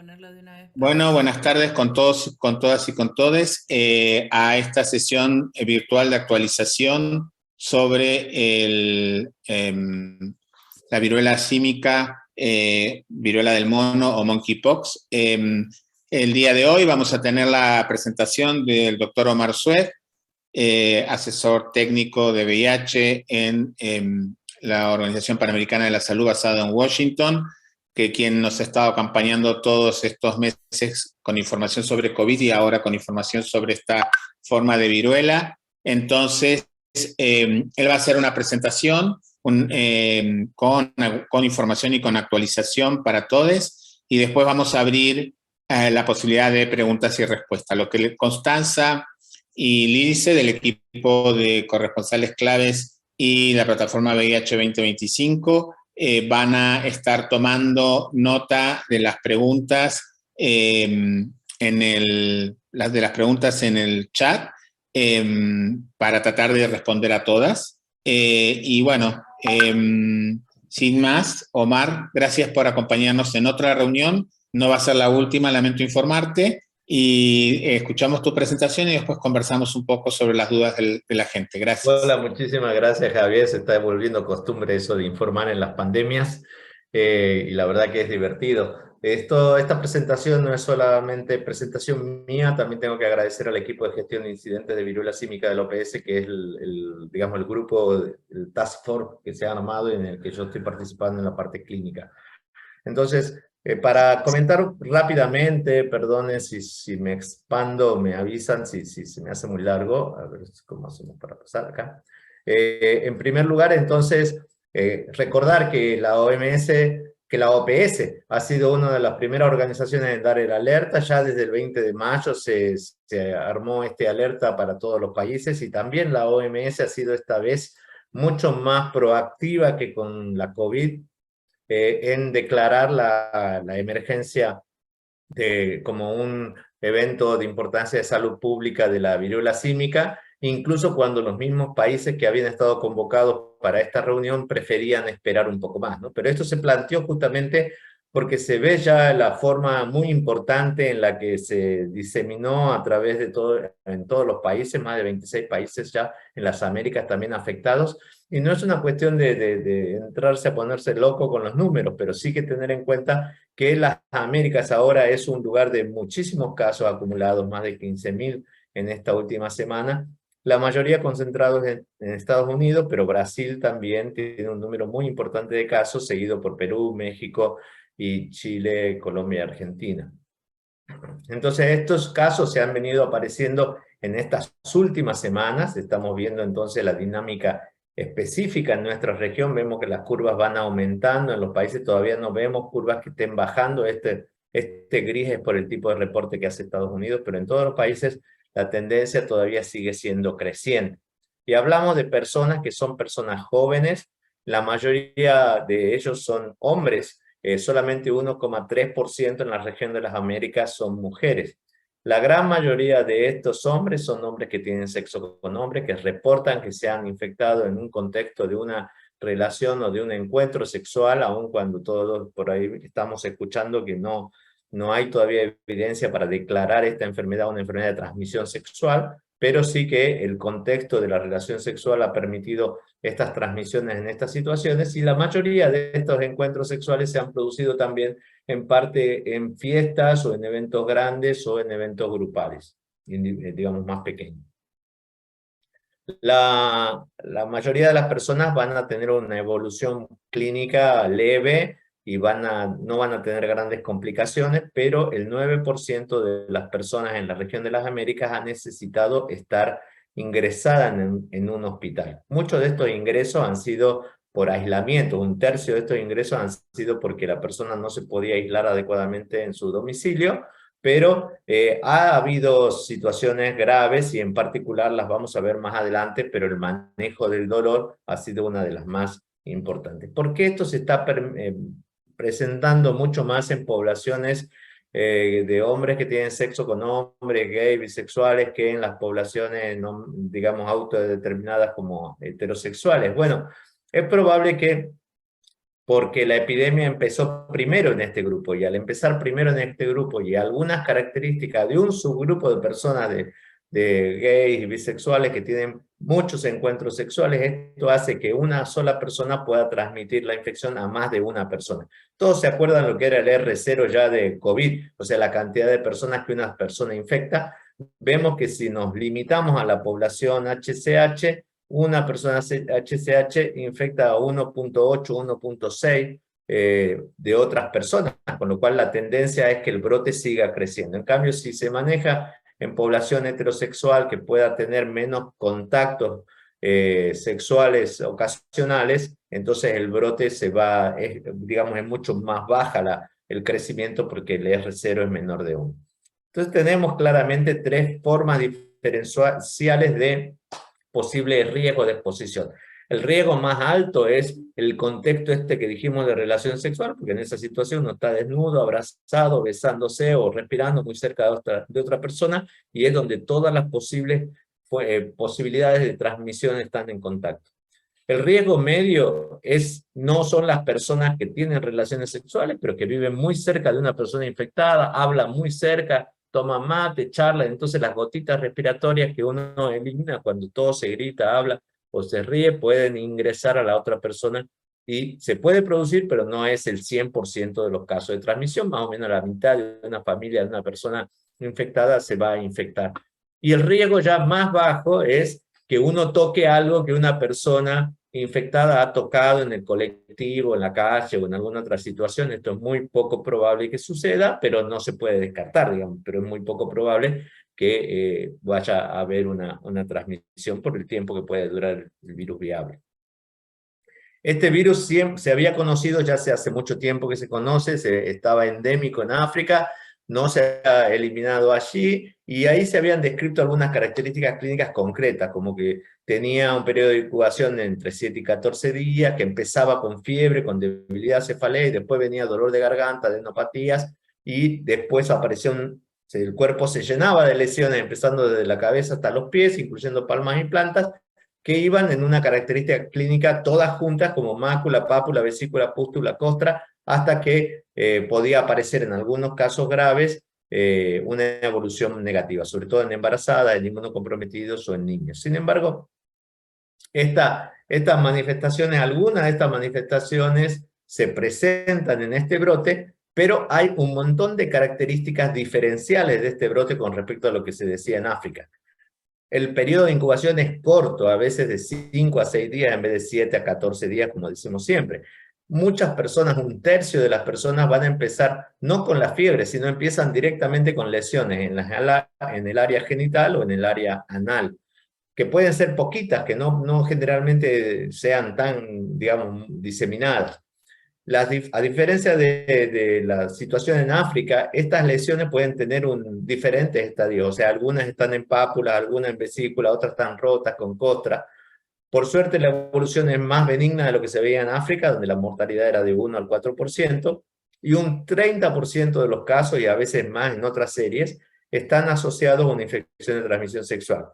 ponerlo de una vez. Bueno, buenas tardes con todos, con todas y con todes a esta sesión virtual de actualización sobre la viruela símica, viruela del mono o monkeypox. El día de hoy vamos a tener la presentación del doctor Omar Suez, asesor técnico de VIH en la Organización Panamericana de la Salud basada en Washington, que quien nos ha estado acompañando todos estos meses con información sobre COVID y ahora con información sobre esta forma de viruela. Entonces, él va a hacer una presentación con información y con actualización para todos, y después vamos a abrir la posibilidad de preguntas y respuestas. Lo que Constanza y Lidice del equipo de corresponsales claves y la plataforma VIH 2025 van a estar tomando nota de las preguntas las preguntas en el chat para tratar de responder a todas. Y bueno, sin más, Omar, gracias por acompañarnos en otra reunión. No va a ser la última, lamento informarte. Y escuchamos tu presentación y después conversamos un poco sobre las dudas de la gente. Gracias. Hola, muchísimas gracias, Javier. Se está volviendo costumbre eso de informar en las pandemias y la verdad que es divertido. Esta presentación no es solamente presentación mía, también tengo que agradecer al equipo de gestión de incidentes de viruela símica del OPS, que es digamos, el grupo, el task force que se ha armado y en el que yo estoy participando en la parte clínica. Entonces, para comentar rápidamente, perdone si me expando, me avisan si se me hace muy largo, a ver cómo hacemos para pasar acá. En primer lugar, entonces, recordar que la OMS, que la OPS ha sido una de las primeras organizaciones en dar el alerta. Ya desde el 20 de mayo se armó este alerta para todos los países, y también la OMS ha sido esta vez mucho más proactiva que con la COVID, en declarar la emergencia como un evento de importancia de salud pública de la viruela símica, incluso cuando los mismos países que habían estado convocados para esta reunión preferían esperar un poco más, ¿no? Pero esto se planteó justamente porque se ve ya la forma muy importante en la que se diseminó a través de en todos los países, más de 26 países ya en las Américas también afectados. Y no es una cuestión de entrarse a ponerse loco con los números, pero sí que tener en cuenta que las Américas ahora es un lugar de muchísimos casos acumulados, más de 15.000 en esta última semana, la mayoría concentrados en Estados Unidos, pero Brasil también tiene un número muy importante de casos, seguido por Perú, México y Chile, Colombia y Argentina. Entonces estos casos se han venido apareciendo en estas últimas semanas. Estamos viendo entonces la dinámica específica en nuestra región. Vemos que las curvas van aumentando. En los países todavía no vemos curvas que estén bajando. Este gris es por el tipo de reporte que hace Estados Unidos, pero en todos los países la tendencia todavía sigue siendo creciente. Y hablamos de personas que son personas jóvenes. La mayoría de ellos son hombres. Solamente 1,3% en la región de las Américas son mujeres. La gran mayoría de estos hombres son hombres que tienen sexo con hombres, que reportan que se han infectado en un contexto de una relación o de un encuentro sexual, aun cuando todos por ahí estamos escuchando que no hay todavía evidencia para declarar esta enfermedad una enfermedad de transmisión sexual, pero sí que el contexto de la relación sexual ha permitido estas transmisiones en estas situaciones, y la mayoría de estos encuentros sexuales se han producido también en parte en fiestas o en eventos grandes o en eventos grupales, digamos más pequeños. La mayoría de las personas van a tener una evolución clínica leve y no van a tener grandes complicaciones, pero el 9% de las personas en la región de las Américas ha necesitado estar ingresada en un hospital. Muchos de estos ingresos han sido por aislamiento. Un tercio de estos ingresos han sido porque la persona no se podía aislar adecuadamente en su domicilio, pero ha habido situaciones graves y en particular las vamos a ver más adelante, pero el manejo del dolor ha sido una de las más importantes. ¿Por qué esto se está presentando mucho más en poblaciones de hombres que tienen sexo con hombres, gays, bisexuales, que en las poblaciones, no, digamos, autodeterminadas como heterosexuales? Bueno, es probable que porque la epidemia empezó primero en este grupo, y al empezar primero en este grupo, y algunas características de un subgrupo de personas de gays y bisexuales que tienen muchos encuentros sexuales, esto hace que una sola persona pueda transmitir la infección a más de una persona. Todos se acuerdan lo que era el R0 ya de COVID, o sea, la cantidad de personas que una persona infecta. Vemos que si nos limitamos a la población HCH, una persona HCH infecta a 1.8, 1.6 de otras personas, con lo cual la tendencia es que el brote siga creciendo. En cambio, si se maneja en población heterosexual que pueda tener menos contactos sexuales ocasionales, entonces el brote digamos, es mucho más baja el crecimiento porque el R0 es menor de 1. Entonces tenemos claramente tres formas diferenciales de posible riesgo de exposición. El riesgo más alto es el contexto que dijimos de relación sexual, porque en esa situación uno está desnudo, abrazado, besándose o respirando muy cerca de otra persona, y es donde todas las posibilidades de transmisión están en contacto. El riesgo medio no son las personas que tienen relaciones sexuales, pero que viven muy cerca de una persona infectada, hablan muy cerca, toman mate, charlan, entonces las gotitas respiratorias que uno elimina cuando todo se grita, habla o se ríe, pueden ingresar a la otra persona y se puede producir, pero no es el 100% de los casos de transmisión, más o menos la mitad de una familia de una persona infectada se va a infectar. Y el riesgo ya más bajo es que uno toque algo que una persona infectada ha tocado en el colectivo, en la calle o en alguna otra situación. Esto es muy poco probable que suceda, pero no se puede descartar, digamos, pero es muy poco probable que vaya a haber una transmisión por el tiempo que puede durar el virus viable. Este virus se había conocido ya hace mucho tiempo que se conoce, estaba endémico en África, no se ha eliminado allí, y ahí se habían descrito algunas características clínicas concretas, como que tenía un periodo de incubación de entre 7 y 14 días, que empezaba con fiebre, con debilidad, cefalea, y después venía dolor de garganta, adenopatías, y después el cuerpo se llenaba de lesiones, empezando desde la cabeza hasta los pies, incluyendo palmas y plantas, que iban en una característica clínica todas juntas como mácula, pápula, vesícula, pústula, costra, hasta que podía aparecer en algunos casos graves una evolución negativa, sobre todo en embarazadas, en inmunocomprometidos o en niños. Sin embargo, algunas de estas manifestaciones se presentan en este brote, pero hay un montón de características diferenciales de este brote con respecto a lo que se decía en África. El periodo de incubación es corto, a veces de 5 a 6 días en vez de 7 a 14 días, como decimos siempre. Muchas personas, un tercio de las personas van a empezar no con la fiebre, sino empiezan directamente con lesiones en el área genital o en el área anal, que pueden ser poquitas, que no generalmente sean tan, digamos, diseminadas. A diferencia de la situación en África, estas lesiones pueden tener diferentes estadios, o sea, algunas están en pápula, algunas en vesícula, otras están rotas con costra. Por suerte la evolución es más benigna de lo que se veía en África, donde la mortalidad era de 1 al 4%, y un 30% de los casos, y a veces más en otras series, están asociados a una infección de transmisión sexual.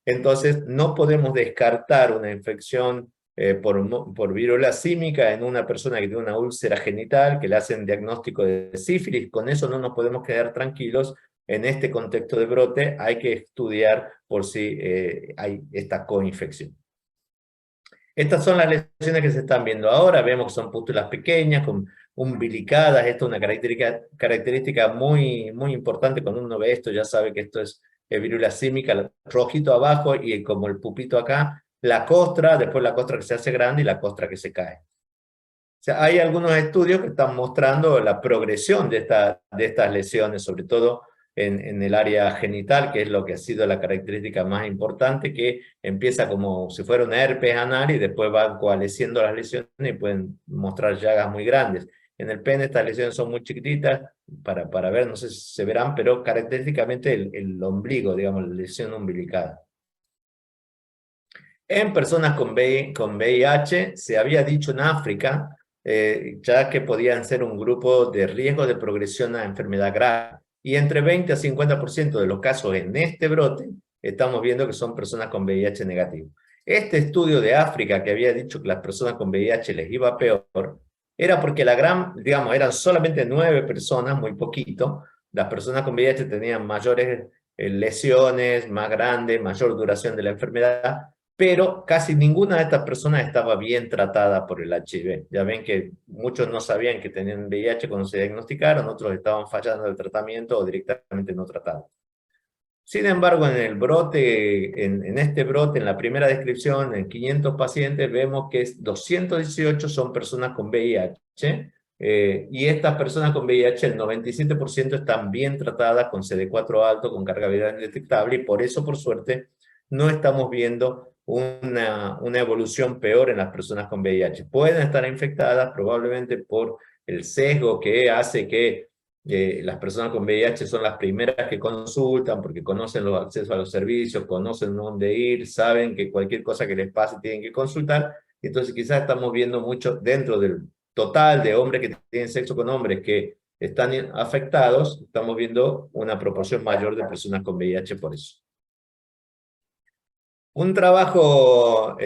Entonces, no podemos descartar una infección por viruela símica en una persona que tiene una úlcera genital, que le hacen diagnóstico de sífilis. Con eso no nos podemos quedar tranquilos. En este contexto de brote hay que estudiar por si hay esta coinfección. Estas son las lesiones que se están viendo ahora. Vemos que son pústulas pequeñas, umbilicadas. Esto es una característica muy importante. Cuando uno ve esto ya sabe que esto es viruela símica, rojito abajo y como el pupito acá, la costra, después la costra que se hace grande y la costra que se cae. O sea, hay algunos estudios que están mostrando la progresión de estas lesiones, sobre todo en el área genital, que es lo que ha sido la característica más importante, que empieza como si fuera una herpes anal y después van coalesciendo las lesiones y pueden mostrar llagas muy grandes. En el pene estas lesiones son muy chiquititas, para ver, no sé si se verán, pero característicamente el ombligo, digamos, la lesión umbilicada. En personas con VIH se había dicho en África ya que podían ser un grupo de riesgo de progresión a enfermedad grave. Y entre 20 a 50% de los casos en este brote estamos viendo que son personas con VIH negativo. Este estudio de África que había dicho que las personas con VIH les iba peor, era porque digamos, eran solamente 9 personas, muy poquito. Las personas con VIH tenían mayores lesiones, más grandes, mayor duración de la enfermedad, pero casi ninguna de estas personas estaba bien tratada por el HIV. Ya ven que muchos no sabían que tenían VIH cuando se diagnosticaron, otros estaban fallando del tratamiento o directamente no tratados. Sin embargo, en el brote, en este brote, en la primera descripción, en 500 pacientes, vemos que 218 son personas con VIH, y estas personas con VIH, el 97% están bien tratadas con CD4 alto, con carga viral indetectable, y por eso, por suerte, no estamos viendo una evolución peor en las personas con VIH. Pueden estar infectadas probablemente por el sesgo que hace que las personas con VIH son las primeras que consultan porque conocen los accesos a los servicios, conocen dónde ir, saben que cualquier cosa que les pase tienen que consultar. Entonces quizás estamos viendo mucho dentro del total de hombres que tienen sexo con hombres que están afectados, estamos viendo una proporción mayor de personas con VIH por eso. Un trabajo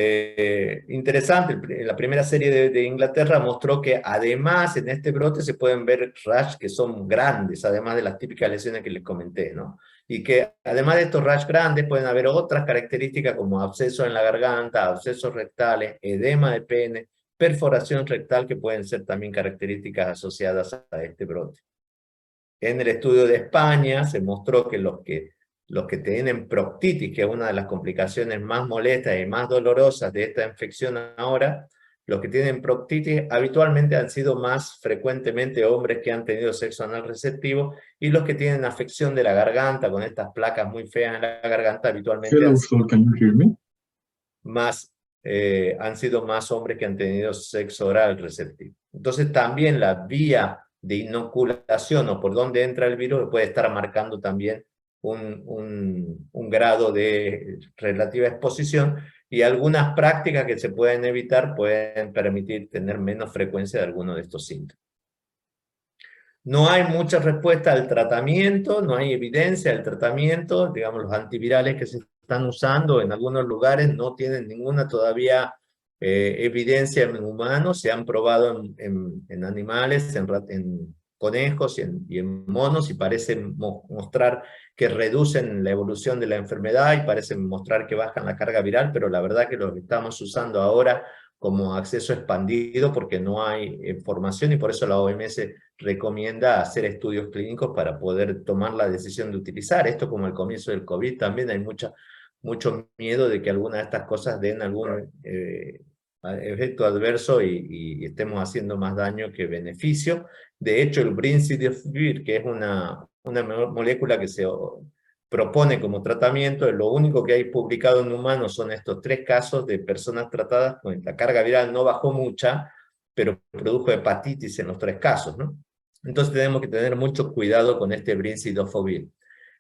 interesante, en la primera serie de Inglaterra mostró que además en este brote se pueden ver rash que son grandes, además de las típicas lesiones que les comenté, ¿no? Y que además de estos rash grandes pueden haber otras características como abscesos en la garganta, abscesos rectales, edema de pene, perforación rectal, que pueden ser también características asociadas a este brote. En el estudio de España se mostró que los que tienen proctitis, que es una de las complicaciones más molestas y más dolorosas de esta infección ahora, los que tienen proctitis habitualmente han sido más frecuentemente hombres que han tenido sexo anal receptivo, y los que tienen afección de la garganta, con estas placas muy feas en la garganta, habitualmente Hello, sir, can you hear me? han sido más hombres que han tenido sexo oral receptivo. Entonces también la vía de inoculación o por donde entra el virus puede estar marcando también un grado de relativa exposición, y algunas prácticas que se pueden evitar pueden permitir tener menos frecuencia de alguno de estos síntomas. No hay mucha respuesta al tratamiento, no hay evidencia del tratamiento, digamos, los antivirales que se están usando en algunos lugares no tienen ninguna todavía evidencia en humanos, se han probado en animales, en conejos y en monos, y parecen mostrar que reducen la evolución de la enfermedad y parecen mostrar que bajan la carga viral, pero la verdad que los estamos usando ahora como acceso expandido porque no hay información, y por eso la OMS recomienda hacer estudios clínicos para poder tomar la decisión de utilizar esto. Como el comienzo del COVID, también hay mucho miedo de que alguna de estas cosas den algún efecto adverso y estemos haciendo más daño que beneficio. De hecho, el brimstridofovir, que es una molécula que se propone como tratamiento, lo único que hay publicado en humanos son estos 3 casos de personas tratadas con la carga viral no bajó mucha, pero produjo hepatitis en los 3 casos, ¿no? Entonces tenemos que tener mucho cuidado con este brimstridofovir.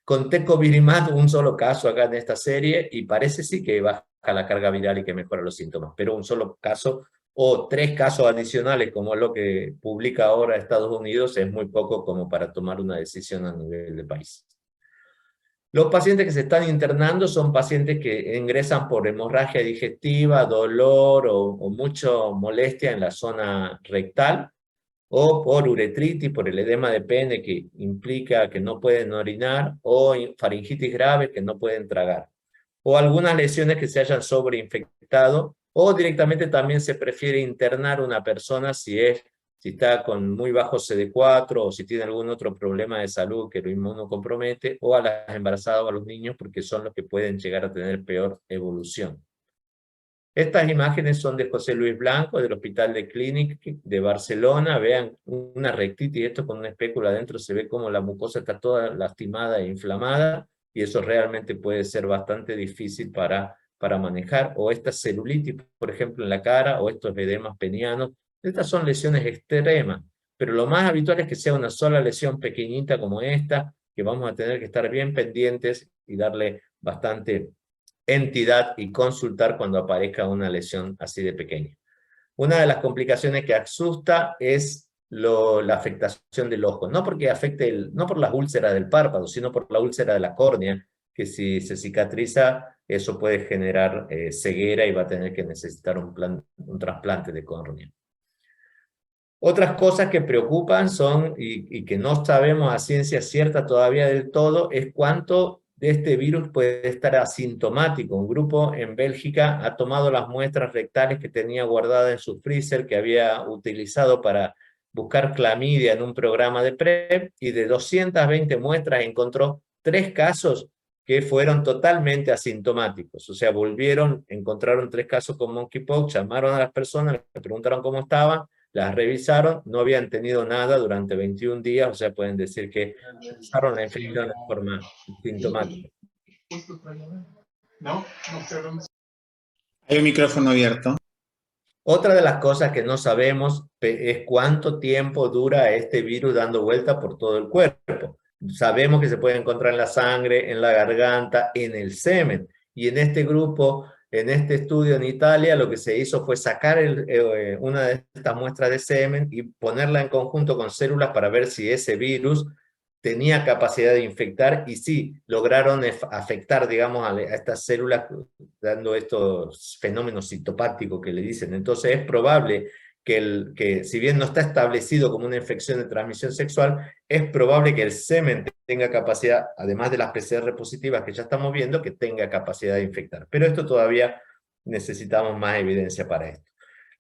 Con tecovirimat, un solo caso acá en esta serie, y parece sí que baja la carga viral y que mejora los síntomas, pero un solo caso o 3 casos adicionales, como es lo que publica ahora Estados Unidos, es muy poco como para tomar una decisión a nivel de país. Los pacientes que se están internando son pacientes que ingresan por hemorragia digestiva, dolor o mucha molestia en la zona rectal, o por uretritis, por el edema de pene que implica que no pueden orinar, o faringitis grave que no pueden tragar, o algunas lesiones que se hayan sobreinfectado, o directamente también se prefiere internar una persona si está con muy bajo CD4 o si tiene algún otro problema de salud que lo inmunocompromete, o a las embarazadas o a los niños, porque son los que pueden llegar a tener peor evolución. Estas imágenes son de José Luis Blanco, del Hospital de Clínic de Barcelona. Vean una rectitis, esto con una espécula adentro, se ve como la mucosa está toda lastimada e inflamada, y eso realmente puede ser bastante difícil para manejar. O esta celulitis, por ejemplo, en la cara, o estos edemas penianos. Estas son lesiones extremas, pero lo más habitual es que sea una sola lesión pequeñita como esta, que vamos a tener que estar bien pendientes y darle bastante entidad y consultar cuando aparezca una lesión así de pequeña. Una de las complicaciones que asusta es la afectación del ojo, no porque afecte no por las úlceras del párpado, sino por la úlcera de la córnea, que si se cicatriza, eso puede generar ceguera y va a tener que necesitar un trasplante de córnea. Otras cosas que preocupan son, y que no sabemos a ciencia cierta todavía del todo, es cuánto de este virus puede estar asintomático. Un grupo en Bélgica ha tomado las muestras rectales que tenía guardadas en su freezer, que había utilizado para buscar clamidia en un programa de PrEP, y de 220 muestras encontró 3 casos que fueron totalmente asintomáticos. O sea, encontraron 3 casos con monkeypox, llamaron a las personas, les preguntaron cómo estaban, las revisaron, no habían tenido nada durante 21 días, o sea, pueden decir que pasaron la infección de forma sintomática. Hay un micrófono abierto. Otra de las cosas que no sabemos es cuánto tiempo dura este virus dando vuelta por todo el cuerpo. Sabemos que se puede encontrar en la sangre, en la garganta, en el semen. Y en este grupo, en este estudio en Italia, lo que se hizo fue sacar una de estas muestras de semen y ponerla en conjunto con células para ver si ese virus tenía capacidad de infectar, y sí, lograron afectar, digamos, a estas células, dando estos fenómenos citopácticos que le dicen. Entonces es probable que si bien no está establecido como una infección de transmisión sexual, es probable que el semen tenga capacidad, además de las PCR positivas que ya estamos viendo, que tenga capacidad de infectar. Pero esto todavía necesitamos más evidencia para esto.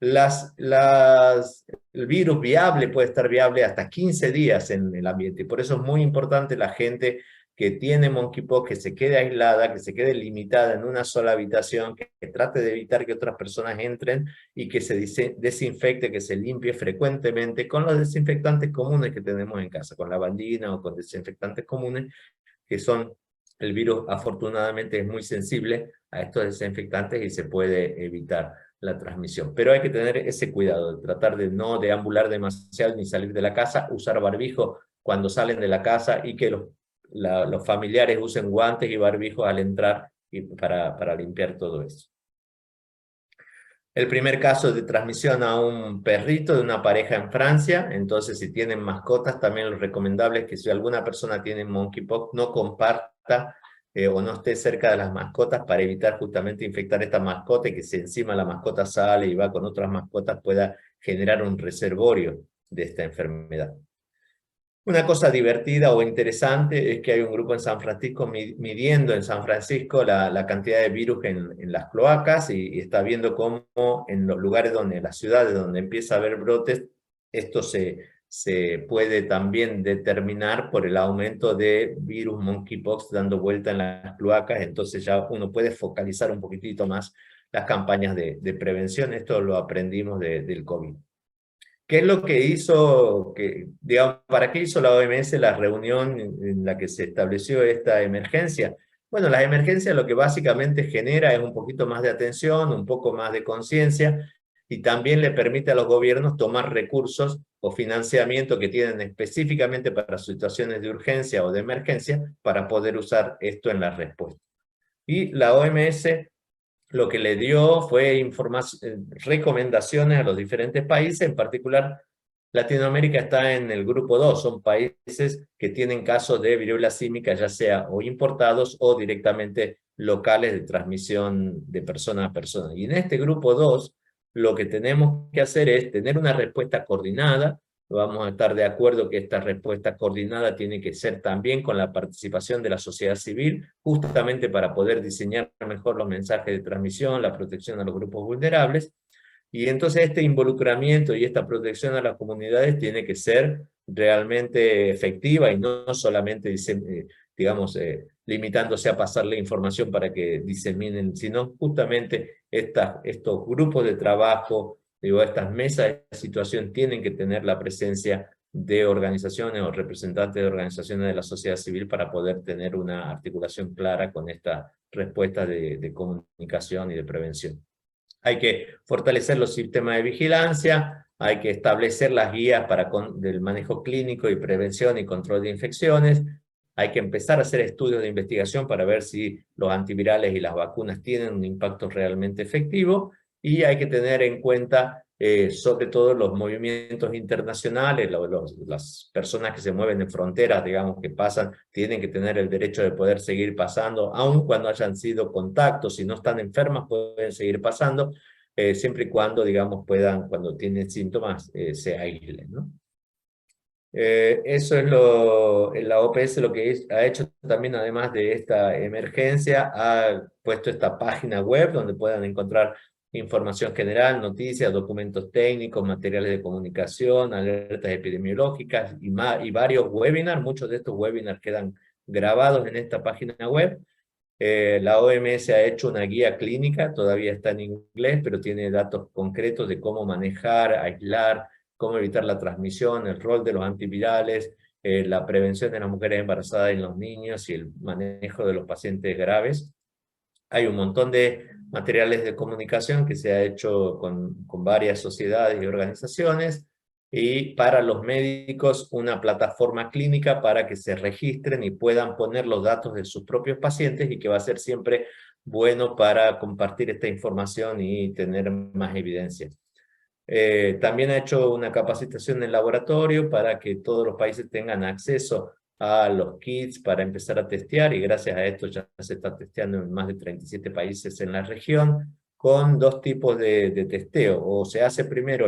El virus viable puede estar viable hasta 15 días en el ambiente, y por eso es muy importante la gente que tiene monkeypox que se quede aislada, que se quede limitada en una sola habitación, que trate de evitar que otras personas entren, y que se desinfecte, que se limpie frecuentemente con los desinfectantes comunes que tenemos en casa, con lavandina o con desinfectantes comunes, que son, el virus afortunadamente es muy sensible a estos desinfectantes y se puede evitar la transmisión. Pero hay que tener ese cuidado, de tratar de no deambular demasiado ni salir de la casa, usar barbijo cuando salen de la casa, y que los familiares usen guantes y barbijos al entrar para limpiar todo eso. El primer caso de transmisión a un perrito de una pareja en Francia. Entonces, si tienen mascotas, también lo recomendable es que si alguna persona tiene monkeypox, no comparta o no esté cerca de las mascotas, para evitar justamente infectar esta mascota, y que si encima la mascota sale y va con otras mascotas, pueda generar un reservorio de esta enfermedad. Una cosa divertida o interesante es que hay un grupo en San Francisco midiendo en San Francisco la cantidad de virus en las cloacas, y está viendo cómo en los lugares en las ciudades donde empieza a haber brotes, esto se puede también determinar por el aumento de virus monkeypox dando vuelta en las cloacas. Entonces ya uno puede focalizar un poquitito más las campañas de prevención. Esto lo aprendimos del COVID. ¿Qué es lo que hizo, digamos, para qué hizo la OMS la reunión en la que se estableció esta emergencia? Bueno, las emergencias lo que básicamente genera es un poquito más de atención, un poco más de conciencia, y también le permite a los gobiernos tomar recursos o financiamiento que tienen específicamente para situaciones de urgencia o de emergencia, para poder usar esto en la respuesta. Y la OMS lo que le dio fue recomendaciones a los diferentes países. En particular, Latinoamérica está en el grupo 2, son países que tienen casos de viruela símica, ya sea o importados o directamente locales, de transmisión de persona a persona. Y en este grupo 2, lo que tenemos que hacer es tener una respuesta coordinada. Vamos a estar de acuerdo que esta respuesta coordinada tiene que ser también con la participación de la sociedad civil, justamente para poder diseñar mejor los mensajes de transmisión, la protección a los grupos vulnerables. Y entonces este involucramiento y esta protección a las comunidades tiene que ser realmente efectiva, y no solamente, digamos, limitándose a pasarle información para que diseminen, sino justamente estos grupos de trabajo, digo, estas mesas de situación tienen que tener la presencia de organizaciones o representantes de organizaciones de la sociedad civil, para poder tener una articulación clara con esta respuesta de comunicación y de prevención. Hay que fortalecer los sistemas de vigilancia, hay que establecer las guías del manejo clínico y prevención y control de infecciones, hay que empezar a hacer estudios de investigación para ver si los antivirales y las vacunas tienen un impacto realmente efectivo, y hay que tener en cuenta sobre todo los movimientos internacionales. Las personas que se mueven en fronteras, digamos, que pasan, tienen que tener el derecho de poder seguir pasando, aun cuando hayan sido contactos. Si no están enfermas, pueden seguir pasando. siempre y cuando, digamos, puedan, cuando tienen síntomas, se aíslen, ¿no? Eso es la OPS lo que ha hecho también, además de esta emergencia, ha puesto esta página web donde puedan encontrar información general, noticias, documentos técnicos, materiales de comunicación, alertas epidemiológicas y varios webinars. Muchos de estos webinars quedan grabados en esta página web. La OMS ha hecho una guía clínica, todavía está en inglés, pero tiene datos concretos de cómo manejar, aislar, cómo evitar la transmisión, el rol de los antivirales, la prevención de las mujeres embarazadas y los niños y el manejo de los pacientes graves. Hay un montón de materiales de comunicación que se ha hecho con varias sociedades y organizaciones, y para los médicos una plataforma clínica para que se registren y puedan poner los datos de sus propios pacientes, y que va a ser siempre bueno para compartir esta información y tener más evidencia. También ha hecho una capacitación en laboratorio para que todos los países tengan acceso a los kits para empezar a testear, y gracias a esto ya se está testeando en más de 37 países en la región, con dos tipos de testeo. O se hace primero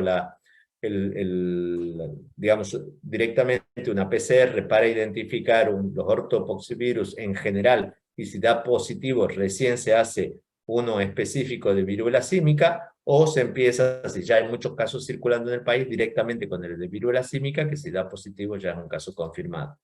digamos, directamente una PCR para identificar los ortopoxivirus en general, y si da positivo recién se hace uno específico de viruela símica, o se empieza, si ya hay muchos casos circulando en el país, directamente con el de viruela símica, que si da positivo ya es un caso confirmado.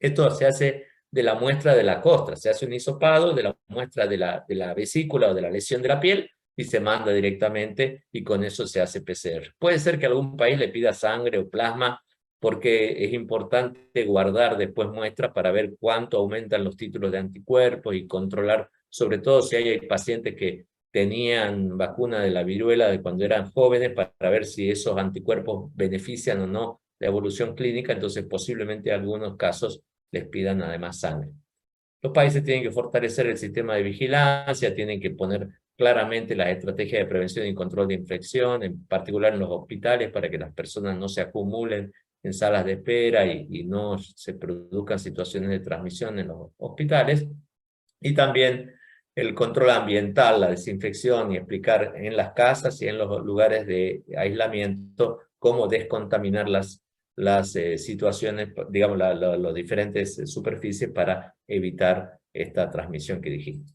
Esto se hace de la muestra de la costra, se hace un hisopado de la muestra de la vesícula o de la lesión de la piel, y se manda directamente, y con eso se hace PCR. Puede ser que algún país le pida sangre o plasma, porque es importante guardar después muestras para ver cuánto aumentan los títulos de anticuerpos y controlar, sobre todo si hay pacientes que tenían vacuna de la viruela de cuando eran jóvenes, para ver si esos anticuerpos benefician o no la evolución clínica. Entonces posiblemente en algunos casos les pidan además sangre. Los países tienen que fortalecer el sistema de vigilancia, tienen que poner claramente las estrategias de prevención y control de infección, en particular en los hospitales, para que las personas no se acumulen en salas de espera y no se produzcan situaciones de transmisión en los hospitales. Y también el control ambiental, la desinfección, y explicar en las casas y en los lugares de aislamiento cómo descontaminar las situaciones, digamos, las diferentes superficies para evitar esta transmisión que dijimos.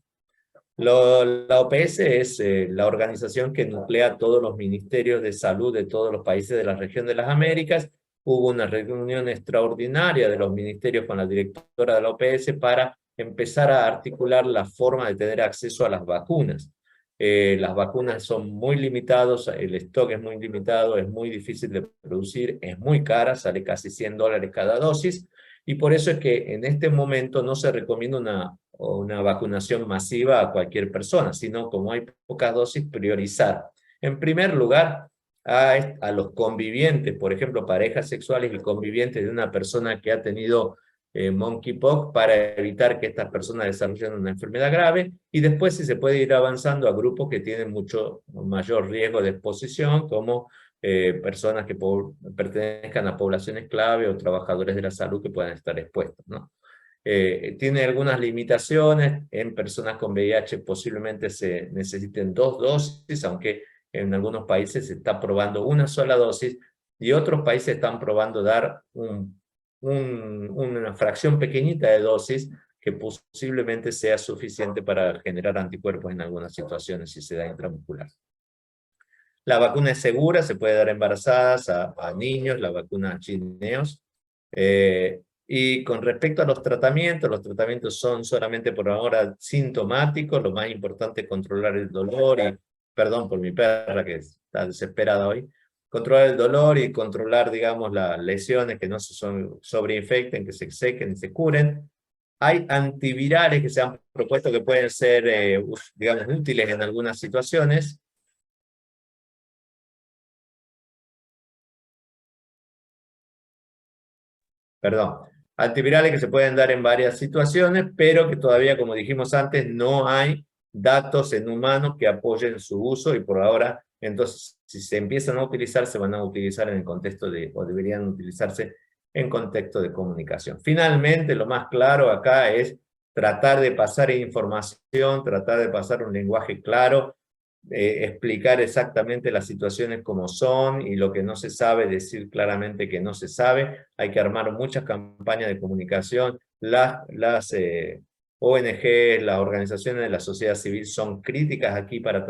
La OPS es la organización que nuclea todos los ministerios de salud de todos los países de la región de las Américas. Hubo una reunión extraordinaria de los ministerios con la directora de la OPS para empezar a articular la forma de tener acceso a las vacunas. Las vacunas son muy limitadas, el stock es muy limitado, es muy difícil de producir, es muy cara, sale casi $100 cada dosis, y por eso es que en este momento no se recomienda una vacunación masiva a cualquier persona, sino, como hay pocas dosis, priorizar. En primer lugar, a los convivientes, por ejemplo, parejas sexuales y convivientes de una persona que ha tenido monkeypox, para evitar que estas personas desarrollen una enfermedad grave, y después si se puede ir avanzando a grupos que tienen mucho mayor riesgo de exposición, como personas que pertenezcan a poblaciones clave o trabajadores de la salud que puedan estar expuestos, ¿no? Tiene algunas limitaciones. En personas con VIH posiblemente se necesiten 2 dosis, aunque en algunos países se está probando una sola dosis, y otros países están probando dar una fracción pequeñita de dosis, que posiblemente sea suficiente para generar anticuerpos en algunas situaciones si se da intramuscular. La vacuna es segura, se puede dar a embarazadas, a niños, la vacuna Jynneos. Y con respecto a los tratamientos son solamente por ahora sintomáticos. Lo más importante es controlar el dolor, y, perdón por mi perra que está desesperada hoy, controlar el dolor y controlar, digamos, las lesiones, que no se sobreinfecten, que se sequen y se curen. Hay antivirales que se han propuesto que pueden ser, digamos, útiles en algunas situaciones. Perdón, antivirales que se pueden dar en varias situaciones, pero que todavía, como dijimos antes, no hay datos en humanos que apoyen su uso, y por ahora, entonces, si se empiezan a utilizar, se van a utilizar en el contexto o deberían utilizarse en contexto de comunicación. Finalmente, lo más claro acá es tratar de pasar información, tratar de pasar un lenguaje claro, explicar exactamente las situaciones como son y lo que no se sabe, decir claramente que no se sabe. Hay que armar muchas campañas de comunicación. Las ONG, las organizaciones de la sociedad civil son críticas aquí para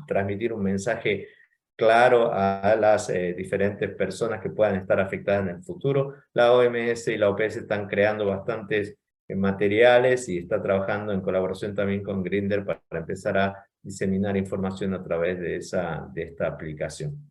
transmitir un mensaje claro a las diferentes personas que puedan estar afectadas en el futuro. La OMS y la OPS están creando bastantes materiales y está trabajando en colaboración también con Grindr para empezar a diseminar información a través de esta aplicación.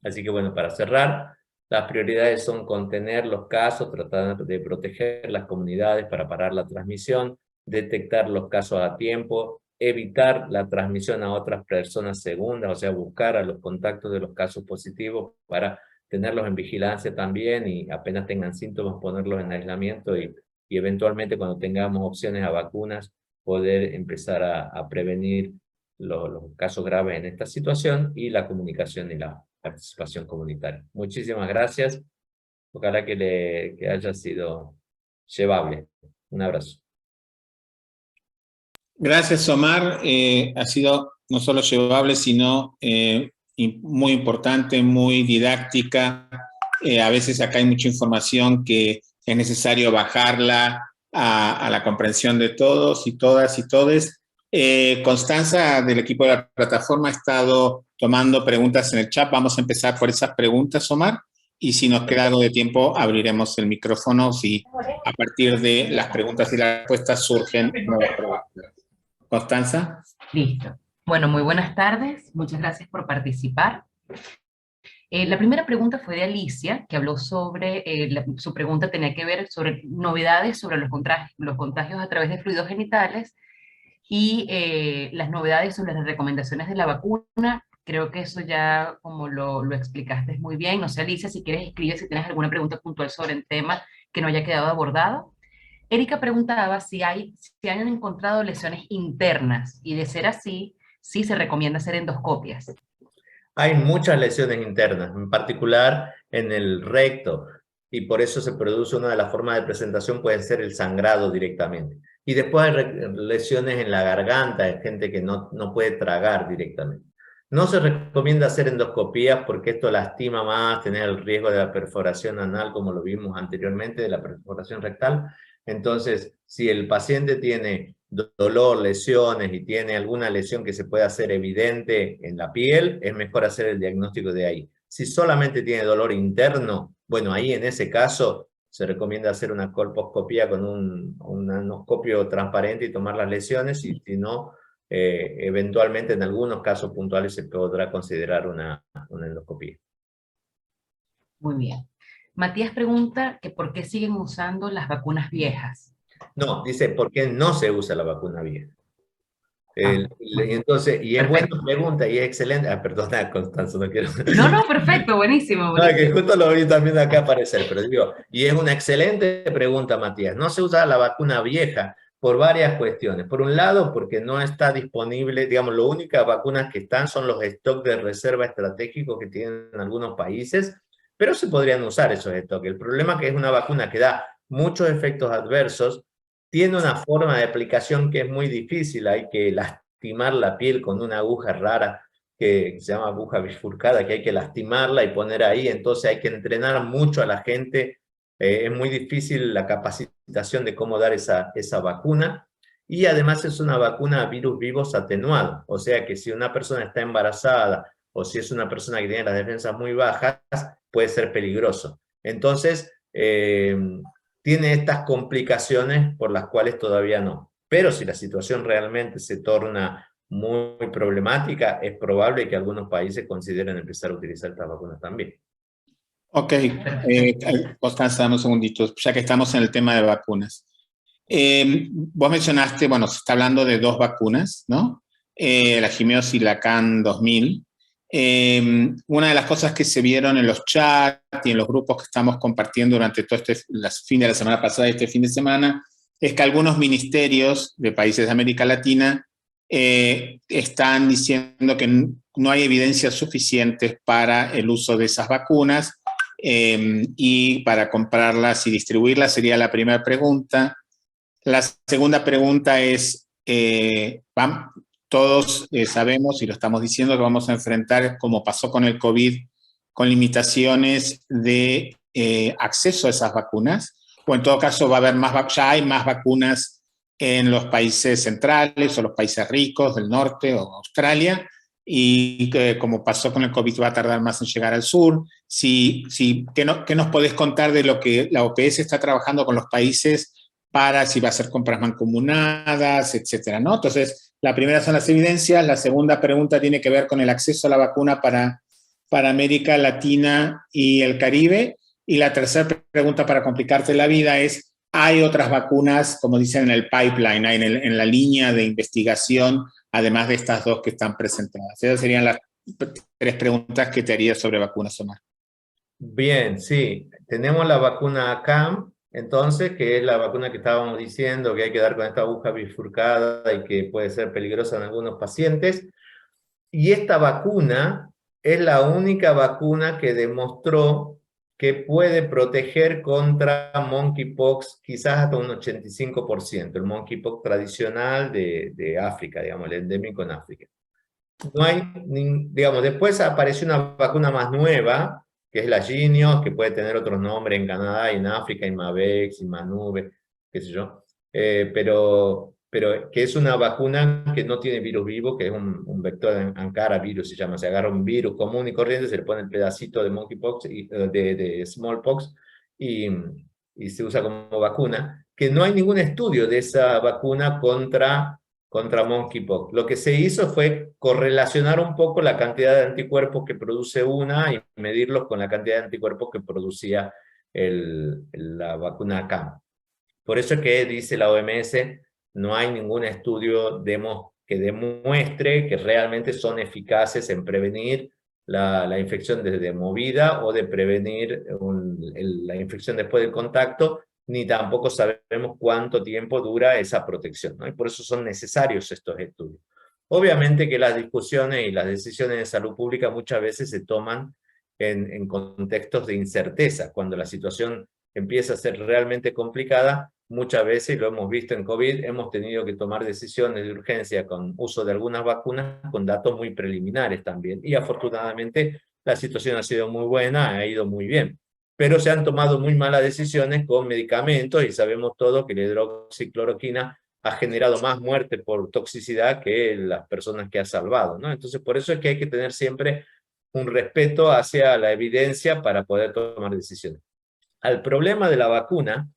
Así que bueno, para cerrar, las prioridades son contener los casos, tratar de proteger las comunidades para parar la transmisión, detectar los casos a tiempo, evitar la transmisión a otras personas segundas, o sea, buscar a los contactos de los casos positivos para tenerlos en vigilancia también y apenas tengan síntomas ponerlos en aislamiento y eventualmente cuando tengamos opciones a vacunas poder empezar a prevenir los casos graves en esta situación y la comunicación y la participación comunitaria. Muchísimas gracias. Ojalá que haya sido llevable. Un abrazo. Gracias, Omar. Ha sido no solo llevable, sino muy importante, muy didáctica. A veces acá hay mucha información que es necesario bajarla a la comprensión de todos y todas y todes. Constanza, del equipo de la plataforma, ha estado tomando preguntas en el chat. Vamos a empezar por esas preguntas, Omar, y si nos queda algo de tiempo, abriremos el micrófono si a partir de las preguntas y las respuestas surgen nuevas preguntas. Constanza. Listo. Bueno, muy buenas tardes. Muchas gracias por participar. La primera pregunta fue de Alicia, que habló sobre, su pregunta tenía que ver sobre novedades sobre los contagios a través de fluidos genitales y las novedades sobre las recomendaciones de la vacuna. Creo que eso ya como lo explicaste muy bien. No sé, Alicia, si quieres escribir si tienes alguna pregunta puntual sobre el tema que no haya quedado abordado. Erika preguntaba si han encontrado lesiones internas y de ser así, sí se recomienda hacer endoscopias. Hay muchas lesiones internas, en particular en el recto, y por eso se produce una de las formas de presentación, puede ser el sangrado directamente. Y después hay lesiones en la garganta, hay gente que no puede tragar directamente. No se recomienda hacer endoscopías porque esto lastima más, tener el riesgo de la perforación anal, como lo vimos anteriormente, de la perforación rectal. Entonces, si el paciente tiene dolor, lesiones y tiene alguna lesión que se puede hacer evidente en la piel, es mejor hacer el diagnóstico de ahí. Si solamente tiene dolor interno, bueno, ahí en ese caso se recomienda hacer una colposcopía con un anoscopio transparente y tomar las lesiones, y si no, eventualmente en algunos casos puntuales se podrá considerar una endoscopía. Muy bien. Matías pregunta que por qué siguen usando las vacunas viejas. No, dice, ¿por qué no se usa la vacuna vieja? Entonces, y es Perfecto. buena pregunta y es excelente. Perdona, Constanza, no quiero. No, perfecto, buenísimo. No, que justo lo vi también acá aparecer, pero digo, y es una excelente pregunta, Matías. No se usa la vacuna vieja por varias cuestiones. Por un lado, porque no está disponible, digamos, las únicas vacunas que están son los stocks de reserva estratégicos que tienen algunos países, pero se podrían usar esos stocks. El problema es que es una vacuna que da muchos efectos adversos, tiene una forma de aplicación que es muy difícil, hay que lastimar la piel con una aguja rara que se llama aguja bifurcada, que hay que lastimarla y poner ahí, entonces hay que entrenar mucho a la gente, es muy difícil la capacitación de cómo dar esa vacuna, y además es una vacuna a virus vivos atenuado, o sea que si una persona está embarazada o si es una persona que tiene las defensas muy bajas, puede ser peligroso. Entonces, tiene estas complicaciones por las cuales todavía no. Pero si la situación realmente se torna muy problemática, es probable que algunos países consideren empezar a utilizar estas vacunas también. Ok, Constanza, dame un segundito, ya que estamos en el tema de vacunas. Vos mencionaste, bueno, se está hablando de dos vacunas, ¿no? La Jynneos y la CAN 2000. Una de las cosas que se vieron en los chats y en los grupos que estamos compartiendo durante todo fin de la semana pasada y este fin de semana, es que algunos ministerios de países de América Latina están diciendo que no hay evidencias suficientes para el uso de esas vacunas y para comprarlas y distribuirlas. Sería la primera pregunta. La segunda pregunta es, todos sabemos y lo estamos diciendo que vamos a enfrentar, como pasó con el COVID, con limitaciones de acceso a esas vacunas, o en todo caso va a haber ya hay más vacunas en los países centrales o los países ricos del norte o Australia, y que como pasó con el COVID va a tardar más en llegar al sur. ¿Qué nos podés contar de lo que la OPS está trabajando con los países para si va a hacer compras mancomunadas, etcétera, ¿no? Entonces, la primera son las evidencias, la segunda pregunta tiene que ver con el acceso a la vacuna para América Latina y el Caribe, y la tercera pregunta para complicarte la vida es, ¿hay otras vacunas, como dicen en el pipeline, en la línea de investigación, además de estas dos que están presentadas? Esas serían las tres preguntas que te haría sobre vacunas, Omar. Bien, sí. Tenemos la vacuna CAM, entonces, que es la vacuna que estábamos diciendo que hay que dar con esta aguja bifurcada y que puede ser peligrosa en algunos pacientes. Y esta vacuna es la única vacuna que demostró que puede proteger contra monkeypox quizás hasta un 85%, el monkeypox tradicional de África, digamos, el endémico en África. No hay, digamos, después apareció una vacuna más nueva, que es la Jynneos, que puede tener otros nombres en Canadá y en África, Imavex, Imanube, qué sé yo, pero que es una vacuna que no tiene virus vivo, que es un vector Ankara virus, se llama. Se agarra un virus común y corriente, se le pone el pedacito de monkeypox, de smallpox, y se usa como vacuna, que no hay ningún estudio de esa vacuna contra monkeypox. Lo que se hizo fue correlacionar un poco la cantidad de anticuerpos que produce una y medirlos con la cantidad de anticuerpos que producía la vacuna CAM. Por eso es que dice la OMS, no hay ningún estudio que demuestre que realmente son eficaces en prevenir la infección desde movida o de prevenir la infección después del contacto, ni tampoco sabemos cuánto tiempo dura esa protección, ¿no? Y por eso son necesarios estos estudios. Obviamente que las discusiones y las decisiones de salud pública muchas veces se toman en contextos de incerteza. Cuando la situación empieza a ser realmente complicada, muchas veces, y lo hemos visto en COVID, hemos tenido que tomar decisiones de urgencia con uso de algunas vacunas con datos muy preliminares también. Y afortunadamente la situación ha sido muy buena, ha ido muy bien. Pero se han tomado muy malas decisiones con medicamentos y sabemos todos que la hidroxicloroquina ha generado más muerte por toxicidad que las personas que ha salvado, ¿no? Entonces, por eso es que hay que tener siempre un respeto hacia la evidencia para poder tomar decisiones. Al problema de la vacuna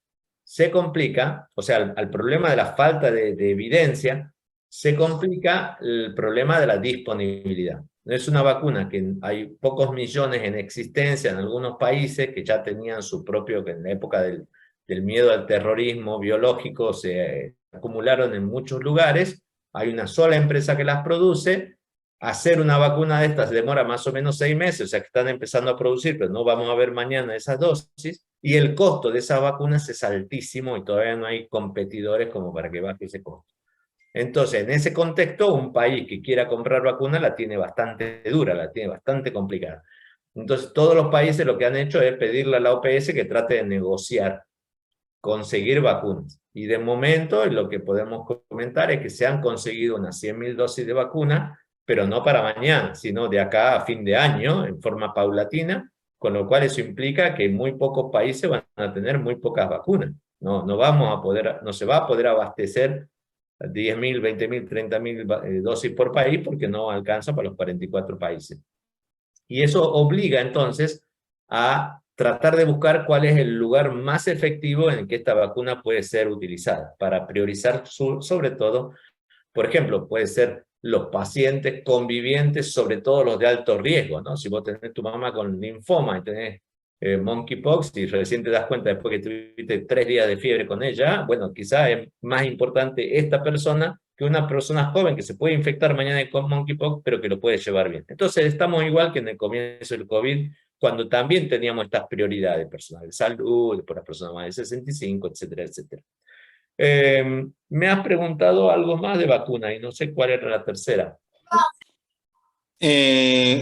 se complica, o sea, al problema de la falta de evidencia, se complica el problema de la disponibilidad. Es una vacuna que hay pocos millones en existencia en algunos países que ya tenían su propio, que en la época del miedo al terrorismo biológico se acumularon en muchos lugares. Hay una sola empresa que las produce. Hacer una vacuna de estas demora más o menos 6 meses, o sea que están empezando a producir, pero no vamos a ver mañana esas dosis, y el costo de esas vacunas es altísimo y todavía no hay competidores como para que baje ese costo. Entonces, en ese contexto, un país que quiera comprar vacunas la tiene bastante dura, la tiene bastante complicada. Entonces, todos los países lo que han hecho es pedirle a la OPS que trate de negociar, conseguir vacunas. Y de momento, lo que podemos comentar es que se han conseguido unas 100.000 dosis de vacuna, pero no para mañana, sino de acá a fin de año, en forma paulatina, con lo cual eso implica que muy pocos países van a tener muy pocas vacunas. No se va a poder abastecer 10.000, 20.000, 30.000 dosis por país porque no alcanza para los 44 países. Y eso obliga entonces a tratar de buscar cuál es el lugar más efectivo en que esta vacuna puede ser utilizada, para priorizar sobre todo, por ejemplo, puede ser los pacientes convivientes, sobre todo los de alto riesgo, ¿no? Si vos tenés tu mamá con linfoma y tenés monkeypox y recién te das cuenta después que tuviste 3 días de fiebre con ella, bueno, quizá es más importante esta persona que una persona joven que se puede infectar mañana con monkeypox, pero que lo puede llevar bien. Entonces estamos igual que en el comienzo del COVID, cuando también teníamos estas prioridades, personal de salud, por las personas más de 65, etcétera, etcétera. Me has preguntado algo más de vacuna y no sé cuál era la tercera.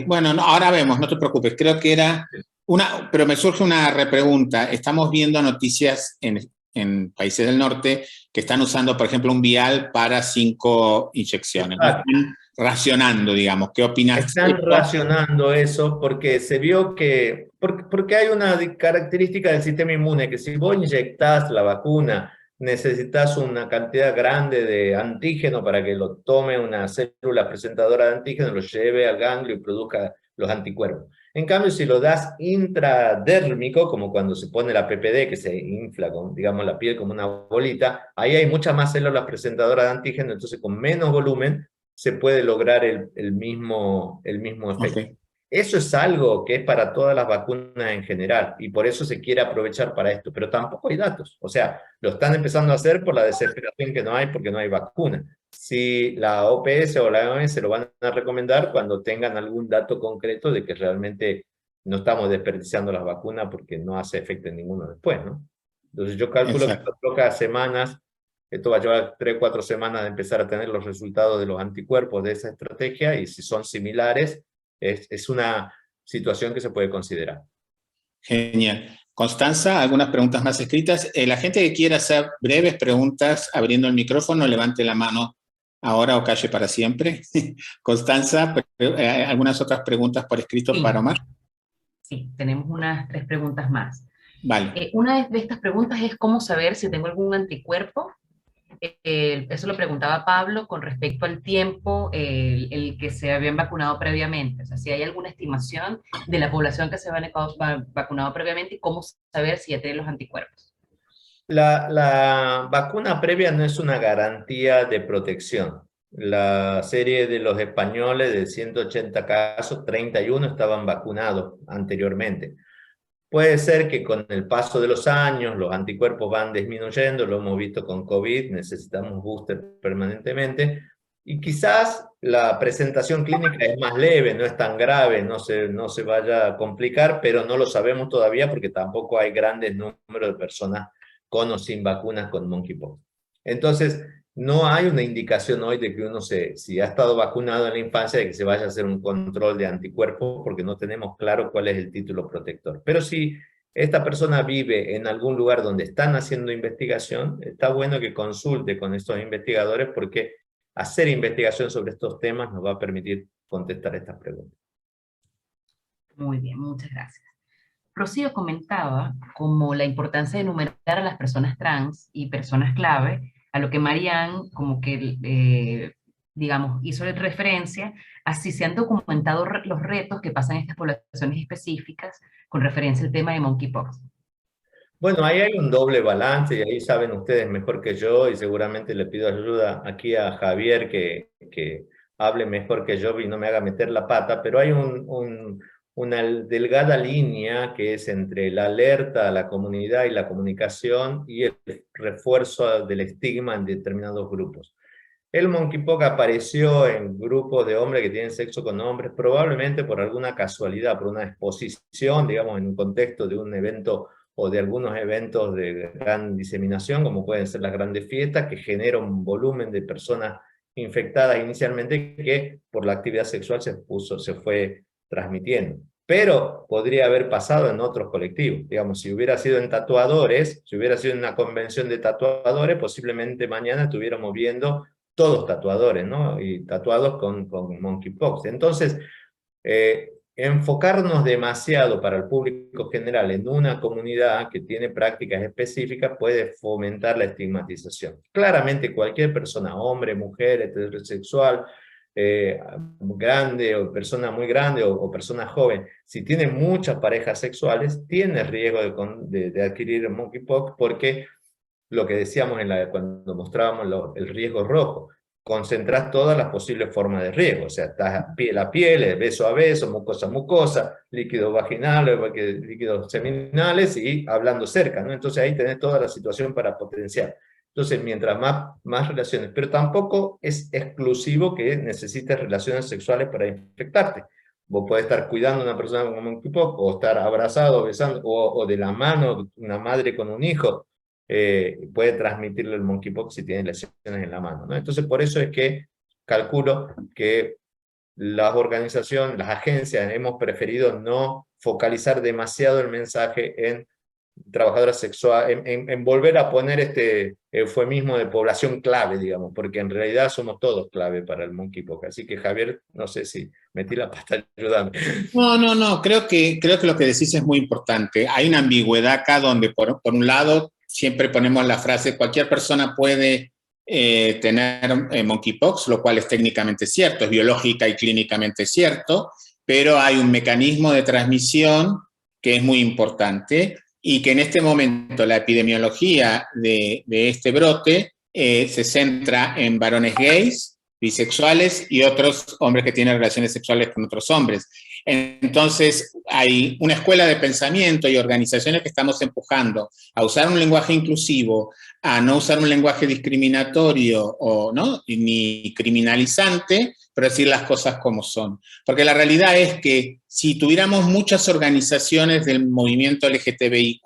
Bueno, no, ahora vemos, no te preocupes. Creo que era pero me surge una repregunta. Estamos viendo noticias en en países del norte que están usando, por ejemplo, un vial para 5 inyecciones. ¿No? Están racionando, digamos. ¿Qué opinas? Están racionando eso porque se vio que, porque hay una característica del sistema inmune, que si vos inyectás la vacuna, necesitas una cantidad grande de antígeno para que lo tome una célula presentadora de antígeno, lo lleve al ganglio y produzca los anticuerpos. En cambio, si lo das intradérmico, como cuando se pone la PPD, que se infla, con, digamos, la piel como una bolita, ahí hay muchas más células presentadoras de antígeno, entonces con menos volumen se puede lograr el mismo efecto. Okay. Eso es algo que es para todas las vacunas en general, y por eso se quiere aprovechar para esto, pero tampoco hay datos. O sea, lo están empezando a hacer por la desesperación que no hay, porque no hay vacuna. Si la OPS o la OMS se lo van a recomendar cuando tengan algún dato concreto de que realmente no estamos desperdiciando las vacunas porque no hace efecto en ninguno después, ¿no? Entonces yo calculo que toca semanas. Esto va a llevar 3 o 4 semanas de empezar a tener los resultados de los anticuerpos de esa estrategia, y si son similares, es una situación que se puede considerar. Genial. Constanza, algunas preguntas más escritas. La gente que quiera hacer breves preguntas abriendo el micrófono, levante la mano ahora o calle para siempre. Constanza, ¿algunas otras preguntas por escrito para Omar? Sí, tenemos unas 3 preguntas más. Vale. Una de estas preguntas es cómo saber si tengo algún anticuerpo. Eso lo preguntaba Pablo con respecto al tiempo el que se habían vacunado previamente. O sea, si hay alguna estimación de la población que se ha vacunado previamente y cómo saber si ya tiene los anticuerpos. La vacuna previa no es una garantía de protección. La serie de los españoles, de 180 casos, 31 estaban vacunados anteriormente. Puede ser que con el paso de los años los anticuerpos van disminuyendo, lo hemos visto con COVID, necesitamos booster permanentemente, y quizás la presentación clínica es más leve, no es tan grave, no se vaya a complicar, pero no lo sabemos todavía porque tampoco hay grandes números de personas con o sin vacunas con monkeypox. Entonces, no hay una indicación hoy de que uno, si ha estado vacunado en la infancia, de que se vaya a hacer un control de anticuerpos, porque no tenemos claro cuál es el título protector. Pero si esta persona vive en algún lugar donde están haciendo investigación, está bueno que consulte con estos investigadores, porque hacer investigación sobre estos temas nos va a permitir contestar estas preguntas. Muy bien, muchas gracias. Rocío comentaba como la importancia de enumerar a las personas trans y personas clave, a lo que Marianne como que, digamos, hizo referencia, así se han documentado los retos que pasan en estas poblaciones específicas con referencia al tema de monkeypox. Bueno, ahí hay un doble balance, y ahí saben ustedes mejor que yo, y seguramente le pido ayuda aquí a Javier que hable mejor que yo y no me haga meter la pata, pero hay una delgada línea que es entre la alerta a la comunidad y la comunicación y el refuerzo del estigma en determinados grupos. El monkeypox apareció en grupos de hombres que tienen sexo con hombres, probablemente por alguna casualidad, por una exposición, digamos, en un contexto de un evento o de algunos eventos de gran diseminación, como pueden ser las grandes fiestas, que generan un volumen de personas infectadas inicialmente que por la actividad sexual se fue transmitiendo. Pero podría haber pasado en otros colectivos. Digamos, si hubiera sido en tatuadores, si hubiera sido en una convención de tatuadores, posiblemente mañana estuviéramos viendo todos tatuadores, ¿no? Y tatuados con monkeypox. Entonces, enfocarnos demasiado para el público general en una comunidad que tiene prácticas específicas puede fomentar la estigmatización. Claramente cualquier persona, hombre, mujer, heterosexual, grande o persona muy grande o persona joven, si tiene muchas parejas sexuales, tiene riesgo de adquirir monkeypox, porque lo que decíamos cuando mostrábamos el riesgo rojo, concentrar todas las posibles formas de riesgo, o sea, estás piel a piel, beso a beso, mucosa a mucosa, líquidos vaginales, líquidos seminales y hablando cerca, ¿no? Entonces ahí tenés toda la situación para potenciar. Entonces, mientras más relaciones, pero tampoco es exclusivo que necesites relaciones sexuales para infectarte. Vos podés estar cuidando a una persona con monkeypox, o estar abrazado, besando, o de la mano, una madre con un hijo, puede transmitirle el monkeypox si tiene lesiones en la mano, ¿no? Entonces, por eso es que calculo que las organizaciones, las agencias, hemos preferido no focalizar demasiado el mensaje en trabajadora sexual, en volver a poner este eufemismo de población clave, digamos, porque en realidad somos todos clave para el monkeypox. Así que Javier, no sé si metí la pata, ayúdame. No, creo que lo que decís es muy importante. Hay una ambigüedad acá donde por un lado siempre ponemos la frase cualquier persona puede tener monkeypox, lo cual es técnicamente cierto, es biológica y clínicamente cierto, pero hay un mecanismo de transmisión que es muy importante y que en este momento la epidemiología de este brote se centra en varones gays, bisexuales y otros hombres que tienen relaciones sexuales con otros hombres. Entonces, hay una escuela de pensamiento y organizaciones que estamos empujando a usar un lenguaje inclusivo, a no usar un lenguaje discriminatorio o, ¿no? ni criminalizante, pero decir las cosas como son. Porque la realidad es que si tuviéramos muchas organizaciones del movimiento LGTBIQ,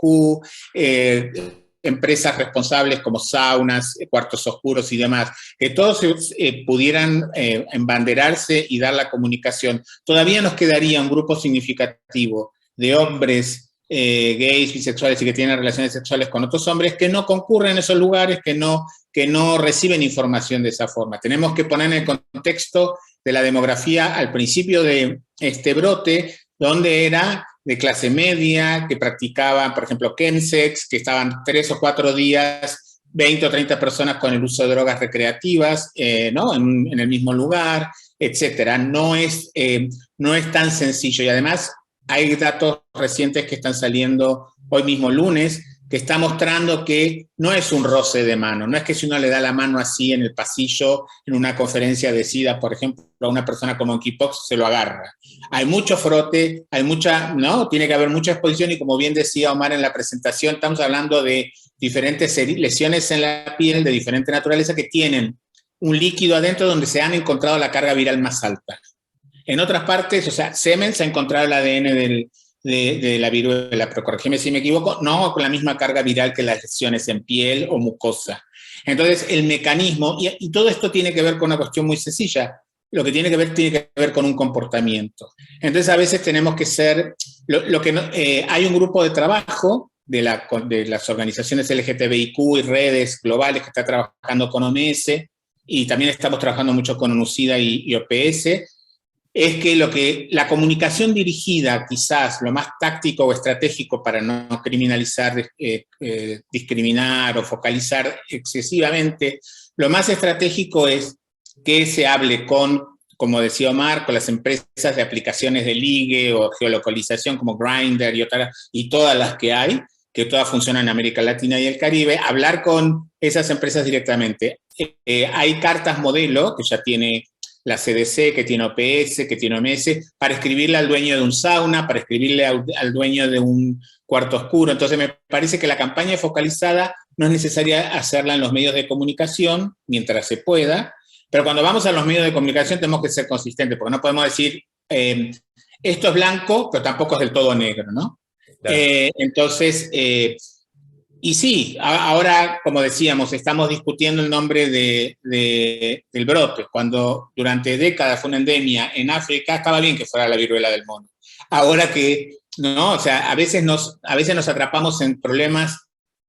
empresas responsables como saunas, cuartos oscuros y demás, que todos pudieran embanderarse y dar la comunicación, todavía nos quedaría un grupo significativo de hombres gays, bisexuales y que tienen relaciones sexuales con otros hombres que no concurren en esos lugares, que no reciben información de esa forma. Tenemos que poner en el contexto de la demografía al principio de este brote, donde era de clase media, que practicaban, por ejemplo, chemsex, que estaban 3 o 4 días, 20 o 30 personas con el uso de drogas recreativas, ¿no? en el mismo lugar, etcétera. No es tan sencillo. Y además hay datos recientes que están saliendo hoy mismo lunes, que está mostrando que no es un roce de mano, no es que si uno le da la mano así en el pasillo, en una conferencia de SIDA, por ejemplo, a una persona con monkeypox se lo agarra. Hay mucho frote, ¿no? Tiene que haber mucha exposición y como bien decía Omar en la presentación, estamos hablando de diferentes lesiones en la piel de diferente naturaleza que tienen un líquido adentro donde se han encontrado la carga viral más alta. En otras partes, o sea, semen se ha encontrado el ADN de la viruela, pero corrígeme si me equivoco, no con la misma carga viral que las lesiones en piel o mucosa. Entonces, el mecanismo, y todo esto tiene que ver con una cuestión muy sencilla, lo que tiene que ver con un comportamiento. Entonces, a veces tenemos que ser, hay un grupo de trabajo de las organizaciones LGTBIQ y redes globales que está trabajando con OMS, y también estamos trabajando mucho con ONUCIDA y OPS, es que la comunicación dirigida, quizás lo más táctico o estratégico para no criminalizar, discriminar o focalizar excesivamente, lo más estratégico es que se hable como decía Omar, con las empresas de aplicaciones de ligue o geolocalización como Grindr y todas las que hay, que todas funcionan en América Latina y el Caribe, hablar con esas empresas directamente. Hay cartas modelo que ya tiene la CDC, que tiene OPS, que tiene OMS, para escribirle al dueño de un sauna, para escribirle al dueño de un cuarto oscuro. Entonces me parece que la campaña focalizada no es necesaria hacerla en los medios de comunicación, mientras se pueda, pero cuando vamos a los medios de comunicación tenemos que ser consistentes, porque no podemos decir, esto es blanco, pero tampoco es del todo negro, ¿no? Claro. Entonces, y sí, ahora, como decíamos, estamos discutiendo el nombre del brote, cuando durante décadas fue una endemia en África, estaba bien que fuera la viruela del mono. Ahora que, no, o sea, a veces nos atrapamos en problemas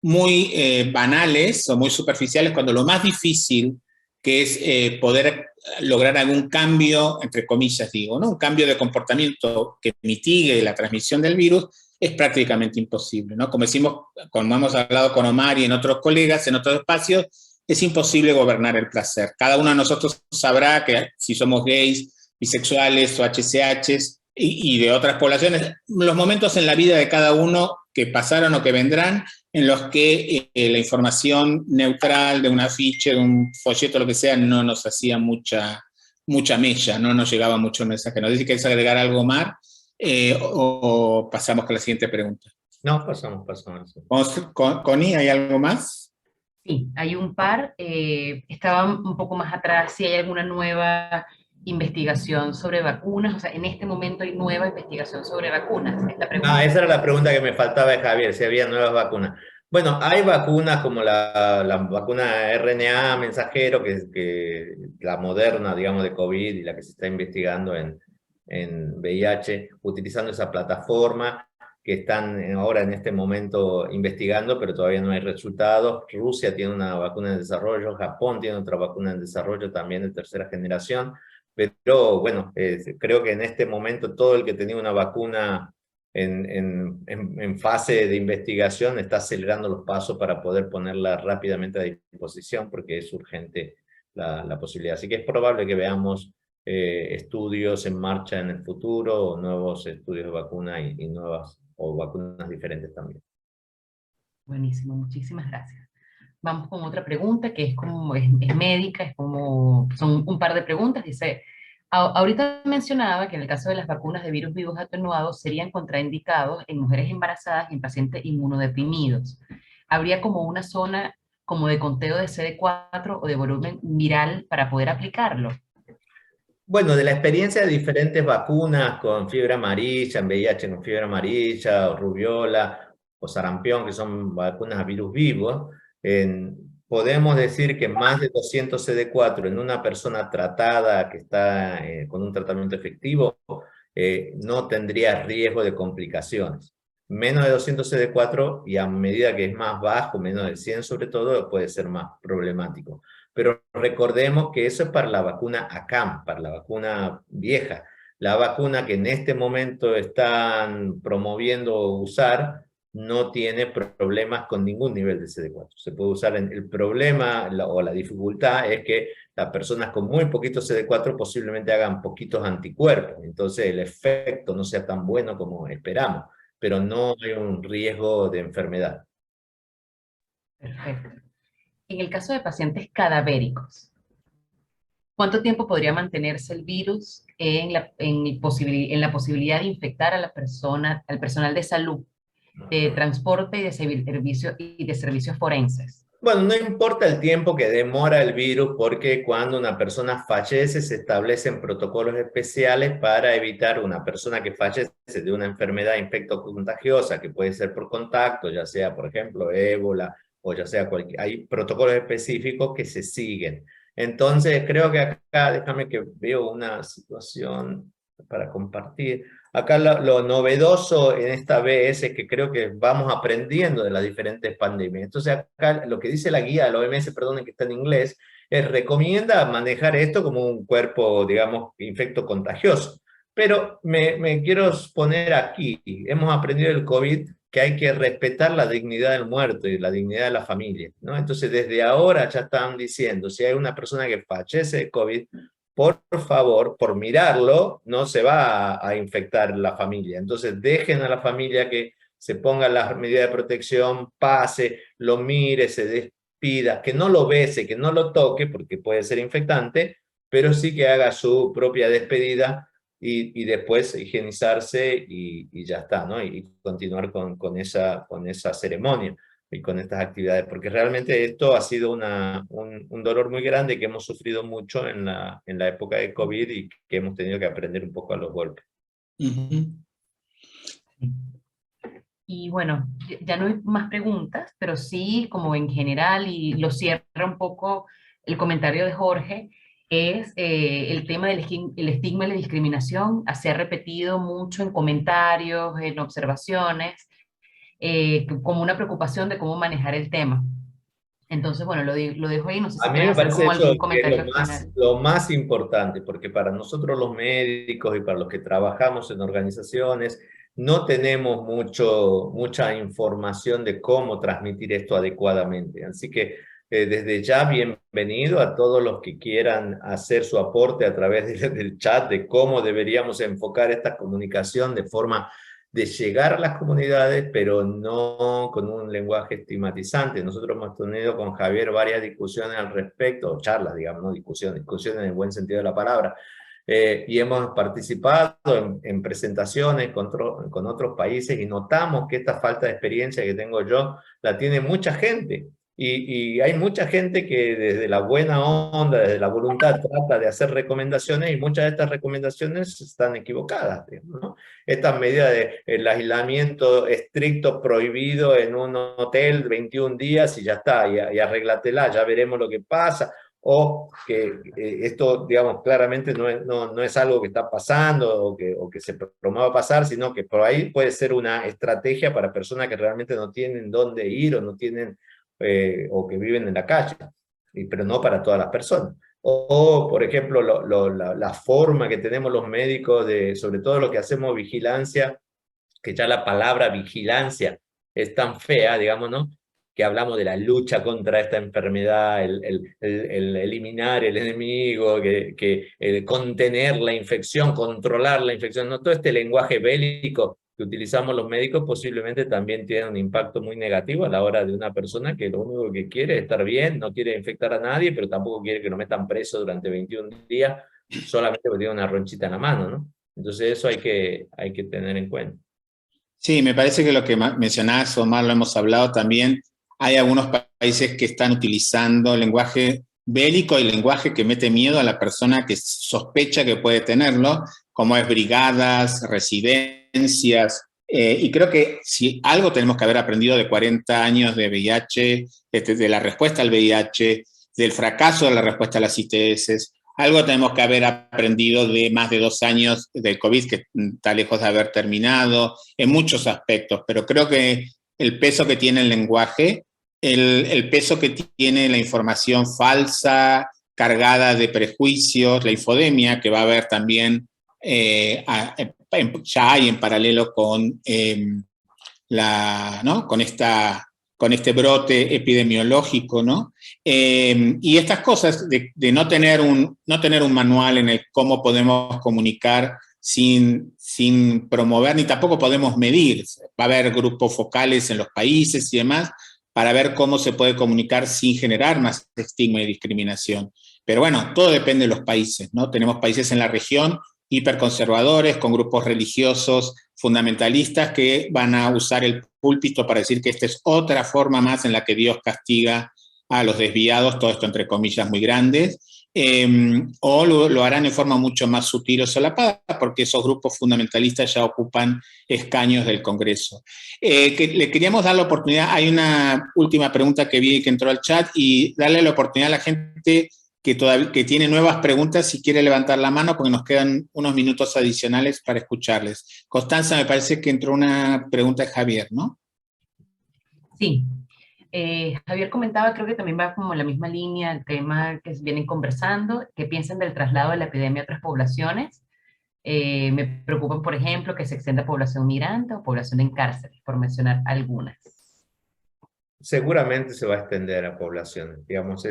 muy banales o muy superficiales, cuando lo más difícil que es poder lograr algún cambio, entre comillas digo, ¿no? Un cambio de comportamiento que mitigue la transmisión del virus, es prácticamente imposible, ¿no? Como decimos, como hemos hablado con Omar y en otros colegas, en otros espacios, es imposible gobernar el placer. Cada uno de nosotros sabrá que si somos gays, bisexuales o HCHs y de otras poblaciones, los momentos en la vida de cada uno que pasaron o que vendrán, en los que la información neutral de un afiche, de un folleto, lo que sea, no nos hacía mucha mella, no nos llegaba mucho mensaje. No sé si quieres agregar algo, Omar. O pasamos con la siguiente pregunta. No, pasamos. Connie, ¿hay algo más? Sí, hay un par. Estaba un poco más atrás, si hay alguna nueva investigación sobre vacunas, o sea, en este momento hay nueva investigación sobre vacunas. Esa era la pregunta que me faltaba de Javier, si había nuevas vacunas. Bueno, hay vacunas como la vacuna RNA mensajero, que la moderna, digamos, de COVID y la que se está investigando en VIH, utilizando esa plataforma. que están ahora en este momento investigando, pero todavía no hay resultados. Rusia tiene una vacuna en desarrollo, Japón tiene otra vacuna en desarrollo también de tercera generación, pero bueno, creo que en este momento todo el que tenía una vacuna en fase de investigación está acelerando los pasos para poder ponerla rápidamente a disposición, porque es urgente la posibilidad. Así que es probable que veamos estudios en marcha en el futuro, o nuevos estudios de vacuna y nuevas o vacunas diferentes también. Buenísimo, muchísimas gracias. Vamos con otra pregunta que es como, es médica, es como, son un par de preguntas. Dice, ahorita mencionaba que en el caso de las vacunas de virus vivos atenuados serían contraindicados en mujeres embarazadas y en pacientes inmunodeprimidos. ¿Habría como una zona como de conteo de CD4 o de volumen viral para poder aplicarlo? Bueno, de la experiencia de diferentes vacunas con fiebre amarilla, en VIH con fiebre amarilla, o rubiola, o sarampión, que son vacunas a virus vivos, podemos decir que más de 200 CD4 en una persona tratada que está con un tratamiento efectivo, no tendría riesgo de complicaciones. Menos de 200 CD4 y a medida que es más bajo, menos de 100 sobre todo, puede ser más problemático. Pero recordemos que eso es para la vacuna ACAM, para la vacuna vieja. La vacuna que en este momento están promoviendo usar no tiene problemas con ningún nivel de CD4. Se puede usar el problema o la dificultad es que las personas con muy poquitos CD4 posiblemente hagan poquitos anticuerpos. Entonces el efecto no sea tan bueno como esperamos, pero no hay un riesgo de enfermedad. Perfecto. En el caso de pacientes cadavéricos, ¿cuánto tiempo podría mantenerse el virus en la posibilidad de infectar a la persona, al personal de salud, de transporte y de servicios forenses? Bueno, no importa el tiempo que demora el virus, porque cuando una persona fallece se establecen protocolos especiales para evitar una persona que fallece de una enfermedad infectocontagiosa, que puede ser por contacto, ya sea, por ejemplo, ébola, o ya sea hay protocolos específicos que se siguen. Entonces, creo que acá, déjame que veo una situación para compartir. Acá lo novedoso en esta vez es que creo que vamos aprendiendo de las diferentes pandemias. Entonces acá lo que dice la guía de la OMS, perdón, que está en inglés, es recomienda manejar esto como un cuerpo, digamos, infecto contagioso. Pero me quiero poner aquí, hemos aprendido del COVID que hay que respetar la dignidad del muerto y la dignidad de la familia, ¿no? Entonces desde ahora ya están diciendo, si hay una persona que fallece de COVID, por favor, por mirarlo, no se va a infectar la familia. Entonces dejen a la familia que se ponga las medidas de protección, pase, lo mire, se despida, que no lo bese, que no lo toque, porque puede ser infectante, pero sí que haga su propia despedida y después higienizarse y ya está, ¿no? Y continuar con esa ceremonia y con estas actividades, porque realmente esto ha sido un dolor muy grande que hemos sufrido mucho en la época de COVID y que hemos tenido que aprender un poco a los golpes. Y bueno, ya no hay más preguntas, pero sí, como en general, y lo cierra un poco el comentario de Jorge, es el tema del el estigma y la discriminación. Se ha repetido mucho en comentarios, en observaciones, como una preocupación de cómo manejar el tema. Entonces, bueno, lo dejo ahí, no sé si A mí quieren me hacer parece como eso algún que es comentario al final. lo más importante, porque para nosotros los médicos y para los que trabajamos en organizaciones, no tenemos mucha información de cómo transmitir esto adecuadamente. Así que desde ya bienvenido a todos los que quieran hacer su aporte a través del chat de cómo deberíamos enfocar esta comunicación de forma de llegar a las comunidades, pero no con un lenguaje estigmatizante. Nosotros hemos tenido con Javier varias discusiones al respecto, o charlas, digamos, no discusiones en el buen sentido de la palabra, y hemos participado en presentaciones con otros países y notamos que esta falta de experiencia que tengo yo la tiene mucha gente. Y hay mucha gente que desde la buena onda, desde la voluntad, trata de hacer recomendaciones y muchas de estas recomendaciones están equivocadas, ¿no? Estas medidas del aislamiento estricto, prohibido en un hotel 21 días y ya está, y arréglatela, ya veremos lo que pasa. o que esto, digamos, claramente no es algo que está pasando o que se promueva a pasar, sino que por ahí puede ser una estrategia para personas que realmente no tienen dónde ir o no tienen, o que viven en la calle, pero no para todas las personas. O, por ejemplo, la forma que tenemos los médicos, sobre todo lo que hacemos vigilancia, que ya la palabra vigilancia es tan fea, digamos, ¿no? Que hablamos de la lucha contra esta enfermedad, el eliminar el enemigo, contener la infección, controlar la infección, ¿no? Todo este lenguaje bélico que utilizamos los médicos posiblemente también tiene un impacto muy negativo a la hora de una persona que lo único que quiere es estar bien, no quiere infectar a nadie, pero tampoco quiere que lo metan preso durante 21 días solamente porque tiene una ronchita en la mano, ¿no? Entonces eso hay que tener en cuenta. Sí, me parece que lo que mencionás, Omar, lo hemos hablado también. Hay algunos países que están utilizando lenguaje bélico y lenguaje que mete miedo a la persona que sospecha que puede tenerlo, como es brigadas, residencias. Y creo que si algo tenemos que haber aprendido de 40 años de VIH, de la respuesta al VIH, del fracaso de la respuesta a las ITS, algo tenemos que haber aprendido de más de 2 años del COVID, que está lejos de haber terminado, en muchos aspectos, pero creo que el peso que tiene el lenguaje, el peso que tiene la información falsa, cargada de prejuicios, la infodemia, que va a haber también, ya hay en paralelo con, ¿no? con este brote epidemiológico, ¿no? Y estas cosas de no tener un manual en el cómo podemos comunicar sin promover, ni tampoco podemos medir. Va a haber grupos focales en los países y demás para ver cómo se puede comunicar sin generar más estigma y discriminación. Pero bueno, todo depende de los países, ¿no? Tenemos países en la región hiperconservadores, con grupos religiosos fundamentalistas que van a usar el púlpito para decir que esta es otra forma más en la que Dios castiga a los desviados, todo esto entre comillas muy grandes, o lo harán en forma mucho más sutil o solapada, porque esos grupos fundamentalistas ya ocupan escaños del Congreso. Le queríamos dar la oportunidad, hay una última pregunta que vi que entró al chat, y darle la oportunidad a la gente que tiene nuevas preguntas, si quiere levantar la mano, porque nos quedan unos minutos adicionales para escucharles. Constanza, me parece que entró una pregunta de Javier, ¿no? Sí. Javier comentaba, creo que también va como en la misma línea, el tema que vienen conversando, que piensan del traslado de la epidemia a otras poblaciones. Me preocupan, por ejemplo, que se extienda a población migrante o población en cárceles, por mencionar algunas. Seguramente se va a extender a poblaciones. Digamos,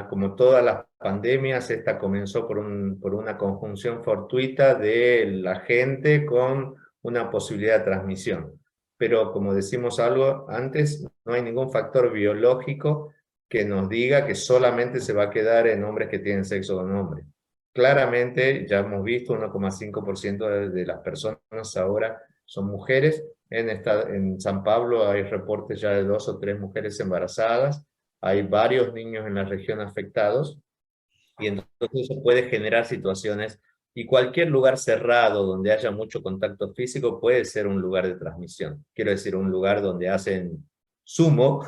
como todas las pandemias, esta comenzó por una conjunción fortuita de la gente con una posibilidad de transmisión. Pero como decimos algo antes, no hay ningún factor biológico que nos diga que solamente se va a quedar en hombres que tienen sexo con hombres. Claramente, ya hemos visto 1,5% de las personas ahora son mujeres. En San Pablo hay reportes ya de 2 o 3 mujeres embarazadas, hay varios niños en la región afectados, y entonces eso puede generar situaciones, y cualquier lugar cerrado donde haya mucho contacto físico puede ser un lugar de transmisión. Quiero decir, un lugar donde hacen sumo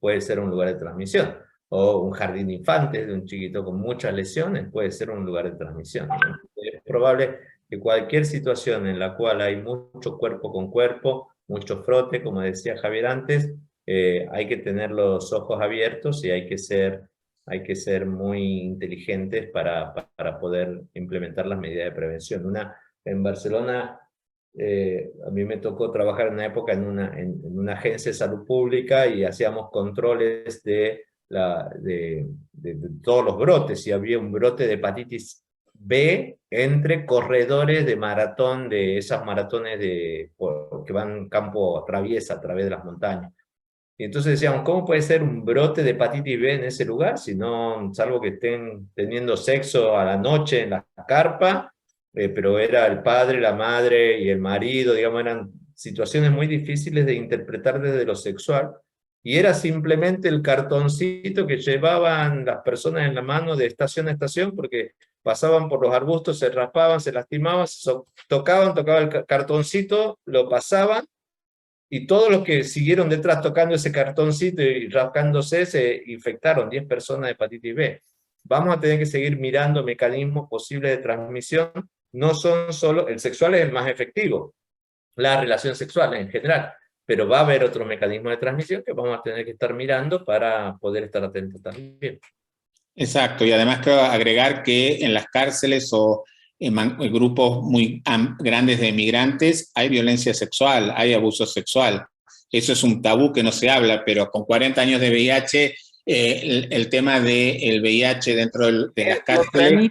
puede ser un lugar de transmisión, o un jardín de infantes de un chiquito con muchas lesiones puede ser un lugar de transmisión. Es probable que cualquier situación en la cual hay mucho cuerpo con cuerpo, mucho frote, como decía Javier antes, hay que tener los ojos abiertos y hay que ser muy inteligentes para poder implementar las medidas de prevención. En Barcelona, a mí me tocó trabajar en una época en una agencia de salud pública y hacíamos controles de todos los brotes, y había un brote de hepatitis B entre corredores de maratón, de esas maratones que van campo traviesa a través de las montañas. Y entonces decíamos, ¿cómo puede ser un brote de hepatitis B en ese lugar? Salvo que estén teniendo sexo a la noche en la carpa, pero era el padre, la madre y el marido, digamos, eran situaciones muy difíciles de interpretar desde lo sexual, y era simplemente el cartoncito que llevaban las personas en la mano de estación a estación, porque pasaban por los arbustos, se raspaban, se lastimaban, tocaban el cartoncito, lo pasaban, y todos los que siguieron detrás tocando ese cartoncito y rascándose se infectaron, 10 personas de hepatitis B. vamos a tener que seguir mirando mecanismos posibles de transmisión. No son solo, el sexual es el más efectivo, la relación sexual en general, pero va a haber otros mecanismos de transmisión que vamos a tener que estar mirando para poder estar atentos también. Exacto, y además quiero agregar que en las cárceles o en grupos muy grandes de migrantes hay violencia sexual, hay abuso sexual. Eso es un tabú que no se habla, pero con 40 años de VIH, el tema del VIH dentro de las cárceles...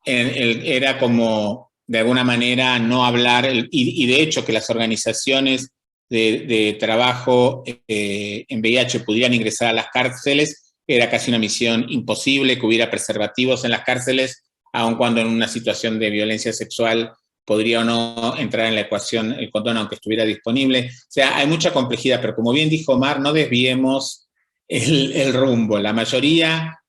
Era como, de alguna manera, no hablar, y de hecho que las organizaciones de trabajo en VIH pudieran ingresar a las cárceles, era casi una misión imposible, que hubiera preservativos en las cárceles, aun cuando en una situación de violencia sexual podría o no entrar en la ecuación el condón, aunque estuviera disponible. O sea, hay mucha complejidad, pero como bien dijo Omar, no desviemos el rumbo. La mayoría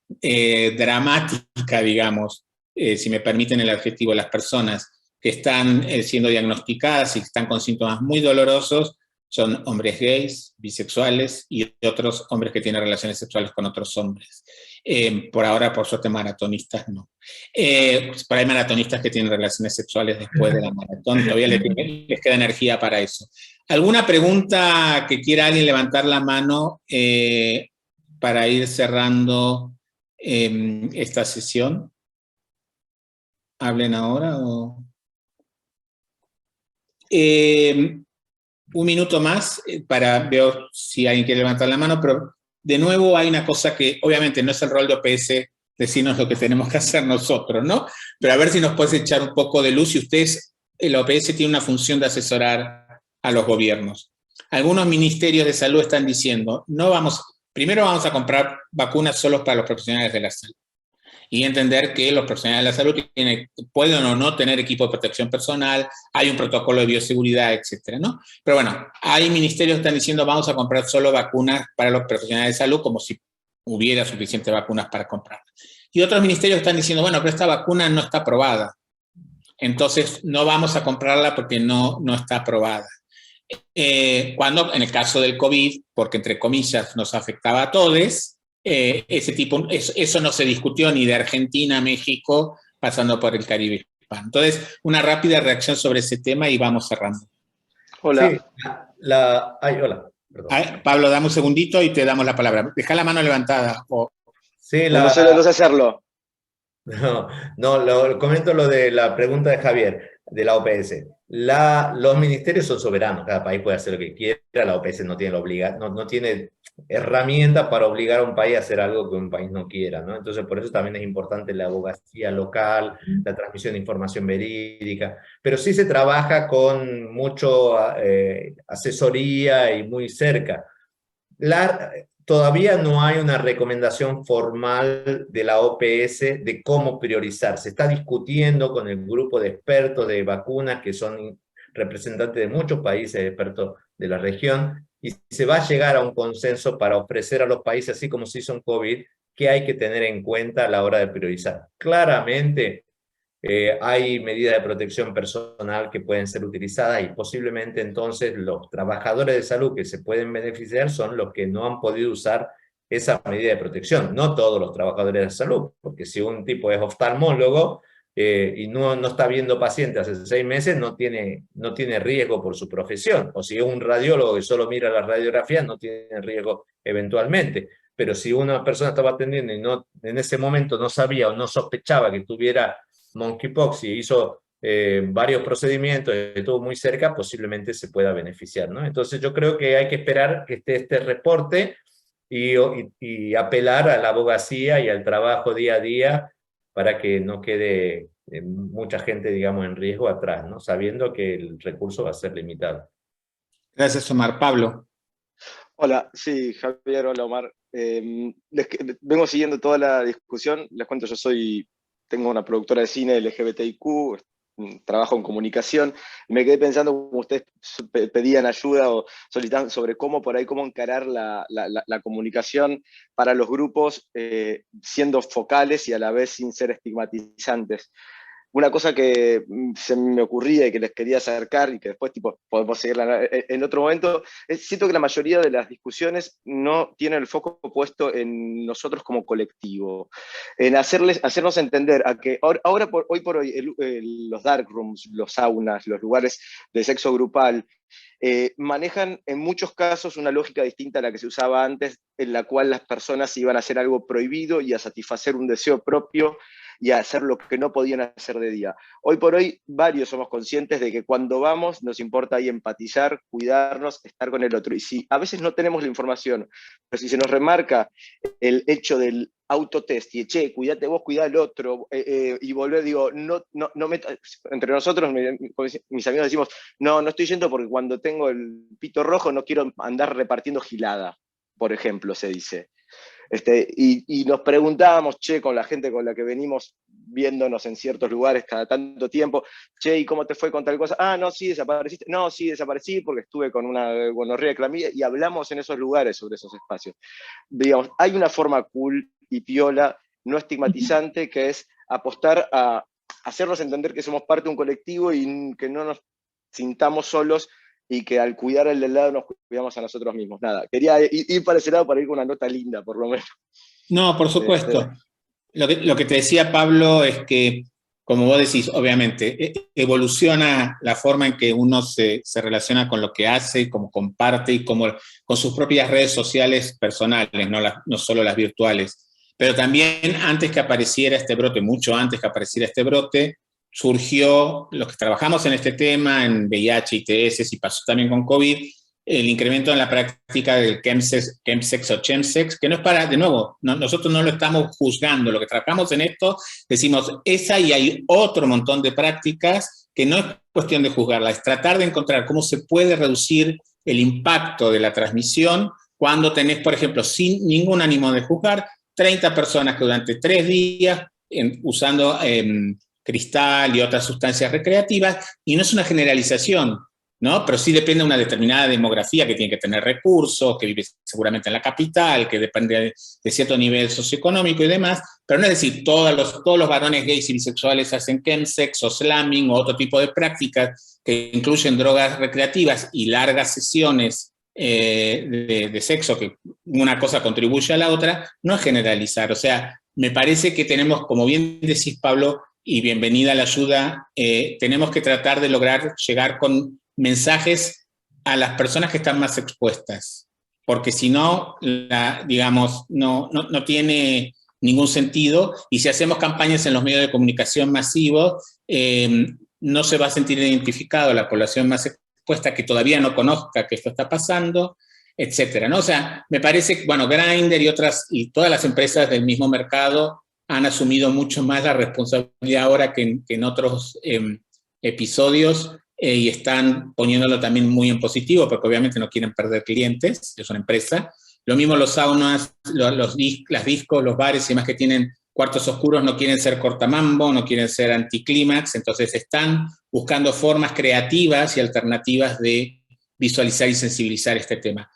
dramática, digamos, si me permiten el adjetivo, las personas que están siendo diagnosticadas y que están con síntomas muy dolorosos son hombres gays, bisexuales y otros hombres que tienen relaciones sexuales con otros hombres. Por ahora, por suerte, maratonistas no. Pero hay maratonistas que tienen relaciones sexuales después de la maratón, todavía les queda energía para eso. ¿Alguna pregunta que quiera alguien levantar la mano para ir cerrando esta sesión? ¿Hablen ahora o...? Un minuto más para ver si alguien quiere levantar la mano, pero de nuevo hay una cosa que obviamente no es el rol de OPS decirnos lo que tenemos que hacer nosotros, ¿no? Pero a ver si nos puedes echar un poco de luz. Si ustedes, el OPS tiene una función de asesorar a los gobiernos. Algunos ministerios de salud están diciendo, primero vamos a comprar vacunas solo para los profesionales de la salud. Y entender que los profesionales de la salud pueden o no tener equipo de protección personal, hay un protocolo de bioseguridad, etcétera, ¿no? Pero bueno, hay ministerios que están diciendo vamos a comprar solo vacunas para los profesionales de salud, como si hubiera suficientes vacunas para comprar. Y otros ministerios están diciendo, bueno, pero esta vacuna no está aprobada, entonces no vamos a comprarla porque no está aprobada. Cuando en el caso del COVID, porque entre comillas nos afectaba a todos, eso no se discutió ni de Argentina a México, pasando por el Caribe hispano. Entonces, una rápida reacción sobre ese tema y vamos cerrando. Hola. Sí, hola. Pablo, dame un segundito y te damos la palabra. Deja la mano levantada. Sí, no sé hacerlo. Comento lo de la pregunta de Javier, de la OPS. Los ministerios son soberanos, cada país puede hacer lo que quiera, la OPS no tiene herramientas para obligar a un país a hacer algo que un país no quiera, ¿no? Entonces por eso también es importante la abogacía local, la transmisión de información verídica, pero sí se trabaja con mucho asesoría y muy cerca. Todavía no hay una recomendación formal de la OPS de cómo priorizar. Se está discutiendo con el grupo de expertos de vacunas, que son representantes de muchos países, expertos de la región, y se va a llegar a un consenso para ofrecer a los países, así como se hizo en COVID, que hay que tener en cuenta a la hora de priorizar. Claramente, hay medidas de protección personal que pueden ser utilizadas y posiblemente entonces los trabajadores de salud que se pueden beneficiar son los que no han podido usar esa medida de protección. No todos los trabajadores de salud, porque si un tipo es oftalmólogo y no está viendo pacientes hace 6 meses, no tiene riesgo por su profesión. O si es un radiólogo que solo mira las radiografías, no tiene riesgo eventualmente. Pero si una persona estaba atendiendo y en ese momento no sabía o no sospechaba que tuviera monkeypox y hizo varios procedimientos, estuvo muy cerca, posiblemente se pueda beneficiar, ¿no? Entonces yo creo que hay que esperar que esté este reporte y apelar a la abogacía y al trabajo día a día para que no quede mucha gente, digamos, en riesgo atrás, ¿no? Sabiendo que el recurso va a ser limitado. Gracias, Omar. Pablo. Hola, sí, Javier, hola, Omar. Vengo siguiendo toda la discusión. Les cuento, tengo una productora de cine LGBTIQ, trabajo en comunicación. Me quedé pensando, como ustedes pedían ayuda o solicitaban sobre cómo encarar la comunicación para los grupos, siendo focales y a la vez sin ser estigmatizantes. una cosa que se me ocurría y que les quería acercar y que después tipo, podemos seguirla en otro momento, siento que la mayoría de las discusiones no tienen el foco puesto en nosotros como colectivo, en hacernos entender a que hoy por hoy los dark rooms, los saunas, los lugares de sexo grupal, manejan en muchos casos una lógica distinta a la que se usaba antes, en la cual las personas iban a hacer algo prohibido y a satisfacer un deseo propio y a hacer lo que no podían hacer de día. Hoy por hoy, varios somos conscientes de que cuando vamos nos importa ahí empatizar, cuidarnos, estar con el otro. Y si a veces no tenemos la información, pero si se nos remarca el hecho del autotest y che, cuídate vos, cuidá al otro, y volver, digo, entre nosotros, mis amigos decimos, no estoy yendo porque cuando tengo el pito rojo no quiero andar repartiendo gilada, por ejemplo, se dice. Y nos preguntábamos, che, con la gente con la que venimos viéndonos en ciertos lugares cada tanto tiempo, che, ¿y cómo te fue con tal cosa? Ah, no, sí, desapareciste. No, sí, desaparecí porque estuve con una gonorrea de clamidia, y hablamos en esos lugares sobre esos espacios. Digamos, hay una forma cool y piola, no estigmatizante, que es apostar a hacernos entender que somos parte de un colectivo y que no nos sintamos solos, y que al cuidar al del lado nos cuidamos a nosotros mismos. Nada, quería ir para ese lado para ir con una nota linda, por lo menos. No, por supuesto. Lo que te decía Pablo es que, como vos decís, obviamente, evoluciona la forma en que uno se relaciona con lo que hace, cómo comparte y con sus propias redes sociales personales, no solo las virtuales. Pero también antes que apareciera este brote, mucho antes que apareciera este brote, surgió, los que trabajamos en este tema, en VIH, ITS, y pasó también con COVID, el incremento en la práctica del chemsex o chemsex, que no es para, de nuevo, nosotros no lo estamos juzgando, lo que trabajamos en esto, decimos, esa y hay otro montón de prácticas que no es cuestión de juzgarla, es tratar de encontrar cómo se puede reducir el impacto de la transmisión cuando tenés, por ejemplo, sin ningún ánimo de juzgar, 30 personas que durante 3 días, usando cristal y otras sustancias recreativas, y no es una generalización, ¿no? Pero sí depende de una determinada demografía que tiene que tener recursos, que vive seguramente en la capital, que depende de cierto nivel socioeconómico y demás, pero no es decir, todos los varones gays y bisexuales hacen chemsex o slamming o otro tipo de prácticas que incluyen drogas recreativas y largas sesiones de sexo, que una cosa contribuye a la otra, no es generalizar. O sea, me parece que tenemos, como bien decís, Pablo, y bienvenida a la ayuda, tenemos que tratar de lograr llegar con mensajes a las personas que están más expuestas, porque si no, digamos, no tiene ningún sentido, y si hacemos campañas en los medios de comunicación masivos, no se va a sentir identificado la población más expuesta que todavía no conozca que esto está pasando, etcétera, ¿no? O sea, me parece, bueno, Grindr y todas las empresas del mismo mercado han asumido mucho más la responsabilidad ahora que en otros episodios, y están poniéndolo también muy en positivo, porque obviamente no quieren perder clientes, es una empresa. Lo mismo los saunas, las discos, los bares y demás que tienen cuartos oscuros no quieren ser cortamambo, no quieren ser anticlímax, entonces están buscando formas creativas y alternativas de visualizar y sensibilizar este tema.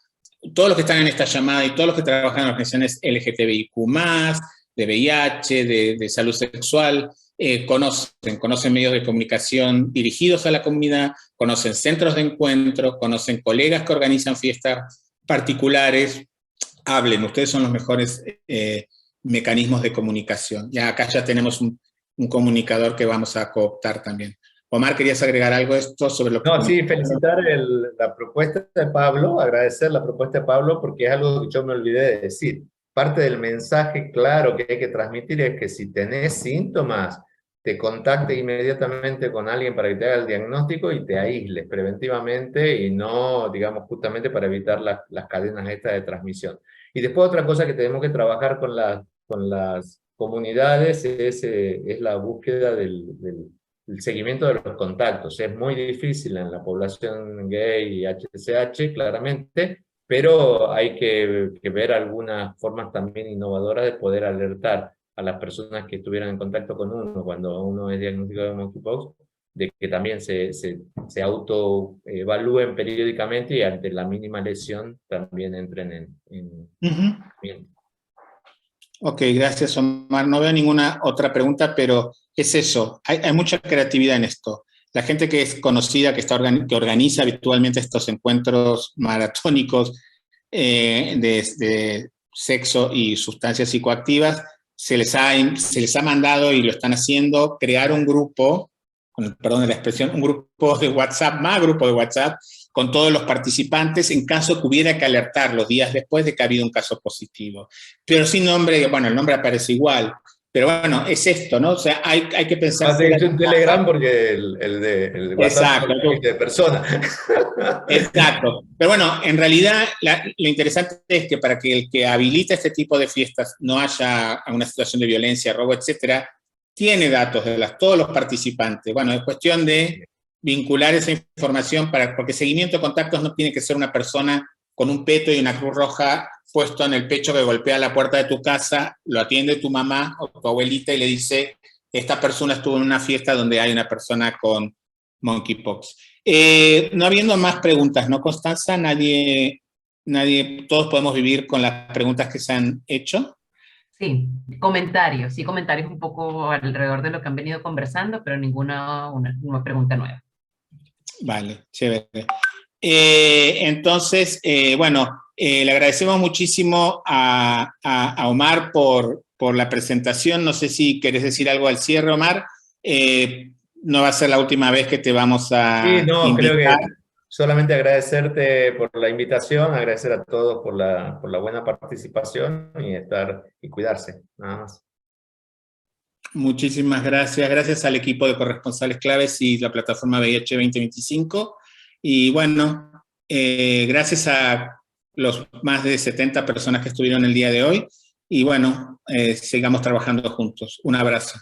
Todos los que están en esta llamada y todos los que trabajan en organizaciones LGTBIQ+, de VIH, de salud sexual, conocen medios de comunicación dirigidos a la comunidad, conocen centros de encuentro, conocen colegas que organizan fiestas particulares. Hablen, ustedes son los mejores mecanismos de comunicación. Ya acá ya tenemos un comunicador que vamos a cooptar también. Omar, ¿querías agregar algo a esto sobre lo que... No, sí, felicitar la propuesta de Pablo, agradecer la propuesta de Pablo, porque es algo que yo me olvidé de decir. Parte del mensaje claro que hay que transmitir es que si tenés síntomas, te contactes inmediatamente con alguien para que te haga el diagnóstico y te aísles preventivamente, y no, digamos, justamente para evitar las cadenas estas de transmisión. Y después otra cosa que tenemos que trabajar con las comunidades es la búsqueda del seguimiento de los contactos. Es muy difícil en la población gay y HCH, claramente, pero hay que ver algunas formas también innovadoras de poder alertar a las personas que estuvieran en contacto con uno cuando uno es diagnosticado de monkeypox, de que también se autoevalúen periódicamente y ante la mínima lesión también entren en Uh-huh. bien. Ok, gracias, Omar. No veo ninguna otra pregunta, pero es eso. Hay mucha creatividad en esto. La gente que es conocida, que organiza habitualmente estos encuentros maratónicos de sexo y sustancias psicoactivas, se les ha mandado, y lo están haciendo, crear un grupo, con el perdón de la expresión, un grupo de WhatsApp, más grupo de WhatsApp, con todos los participantes, en caso que hubiera que alertar los días después de que ha habido un caso positivo. Pero sin nombre, bueno, el nombre aparece igual, pero bueno, es esto, ¿no? O sea, hay que pensar... Has hecho un Telegram porque el WhatsApp Exacto. es un límite de personas. Exacto. Pero bueno, en realidad lo interesante es que para que el que habilita este tipo de fiestas no haya una situación de violencia, robo, etcétera, tiene datos de todos los participantes. Bueno, es cuestión de vincular esa información porque seguimiento de contactos no tiene que ser una persona con un peto y una cruz roja puesto en el pecho que golpea la puerta de tu casa, lo atiende tu mamá o tu abuelita y le dice, esta persona estuvo en una fiesta donde hay una persona con monkeypox. No habiendo más preguntas, ¿no, Constanza? Todos podemos vivir con las preguntas que se han hecho. Sí, comentarios un poco alrededor de lo que han venido conversando, pero ninguna una pregunta nueva. Vale, chévere. Entonces, bueno, le agradecemos muchísimo a Omar por la presentación. No sé si querés decir algo al cierre, Omar. No va a ser la última vez que te vamos a no, invitar. creo que solamente agradecerte por la invitación, agradecer a todos por la buena participación y cuidarse, nada más. Muchísimas gracias. Gracias al equipo de corresponsales claves y la plataforma VIH 2025. Y bueno, gracias a los más de 70 personas que estuvieron el día de hoy. Y bueno, sigamos trabajando juntos. Un abrazo.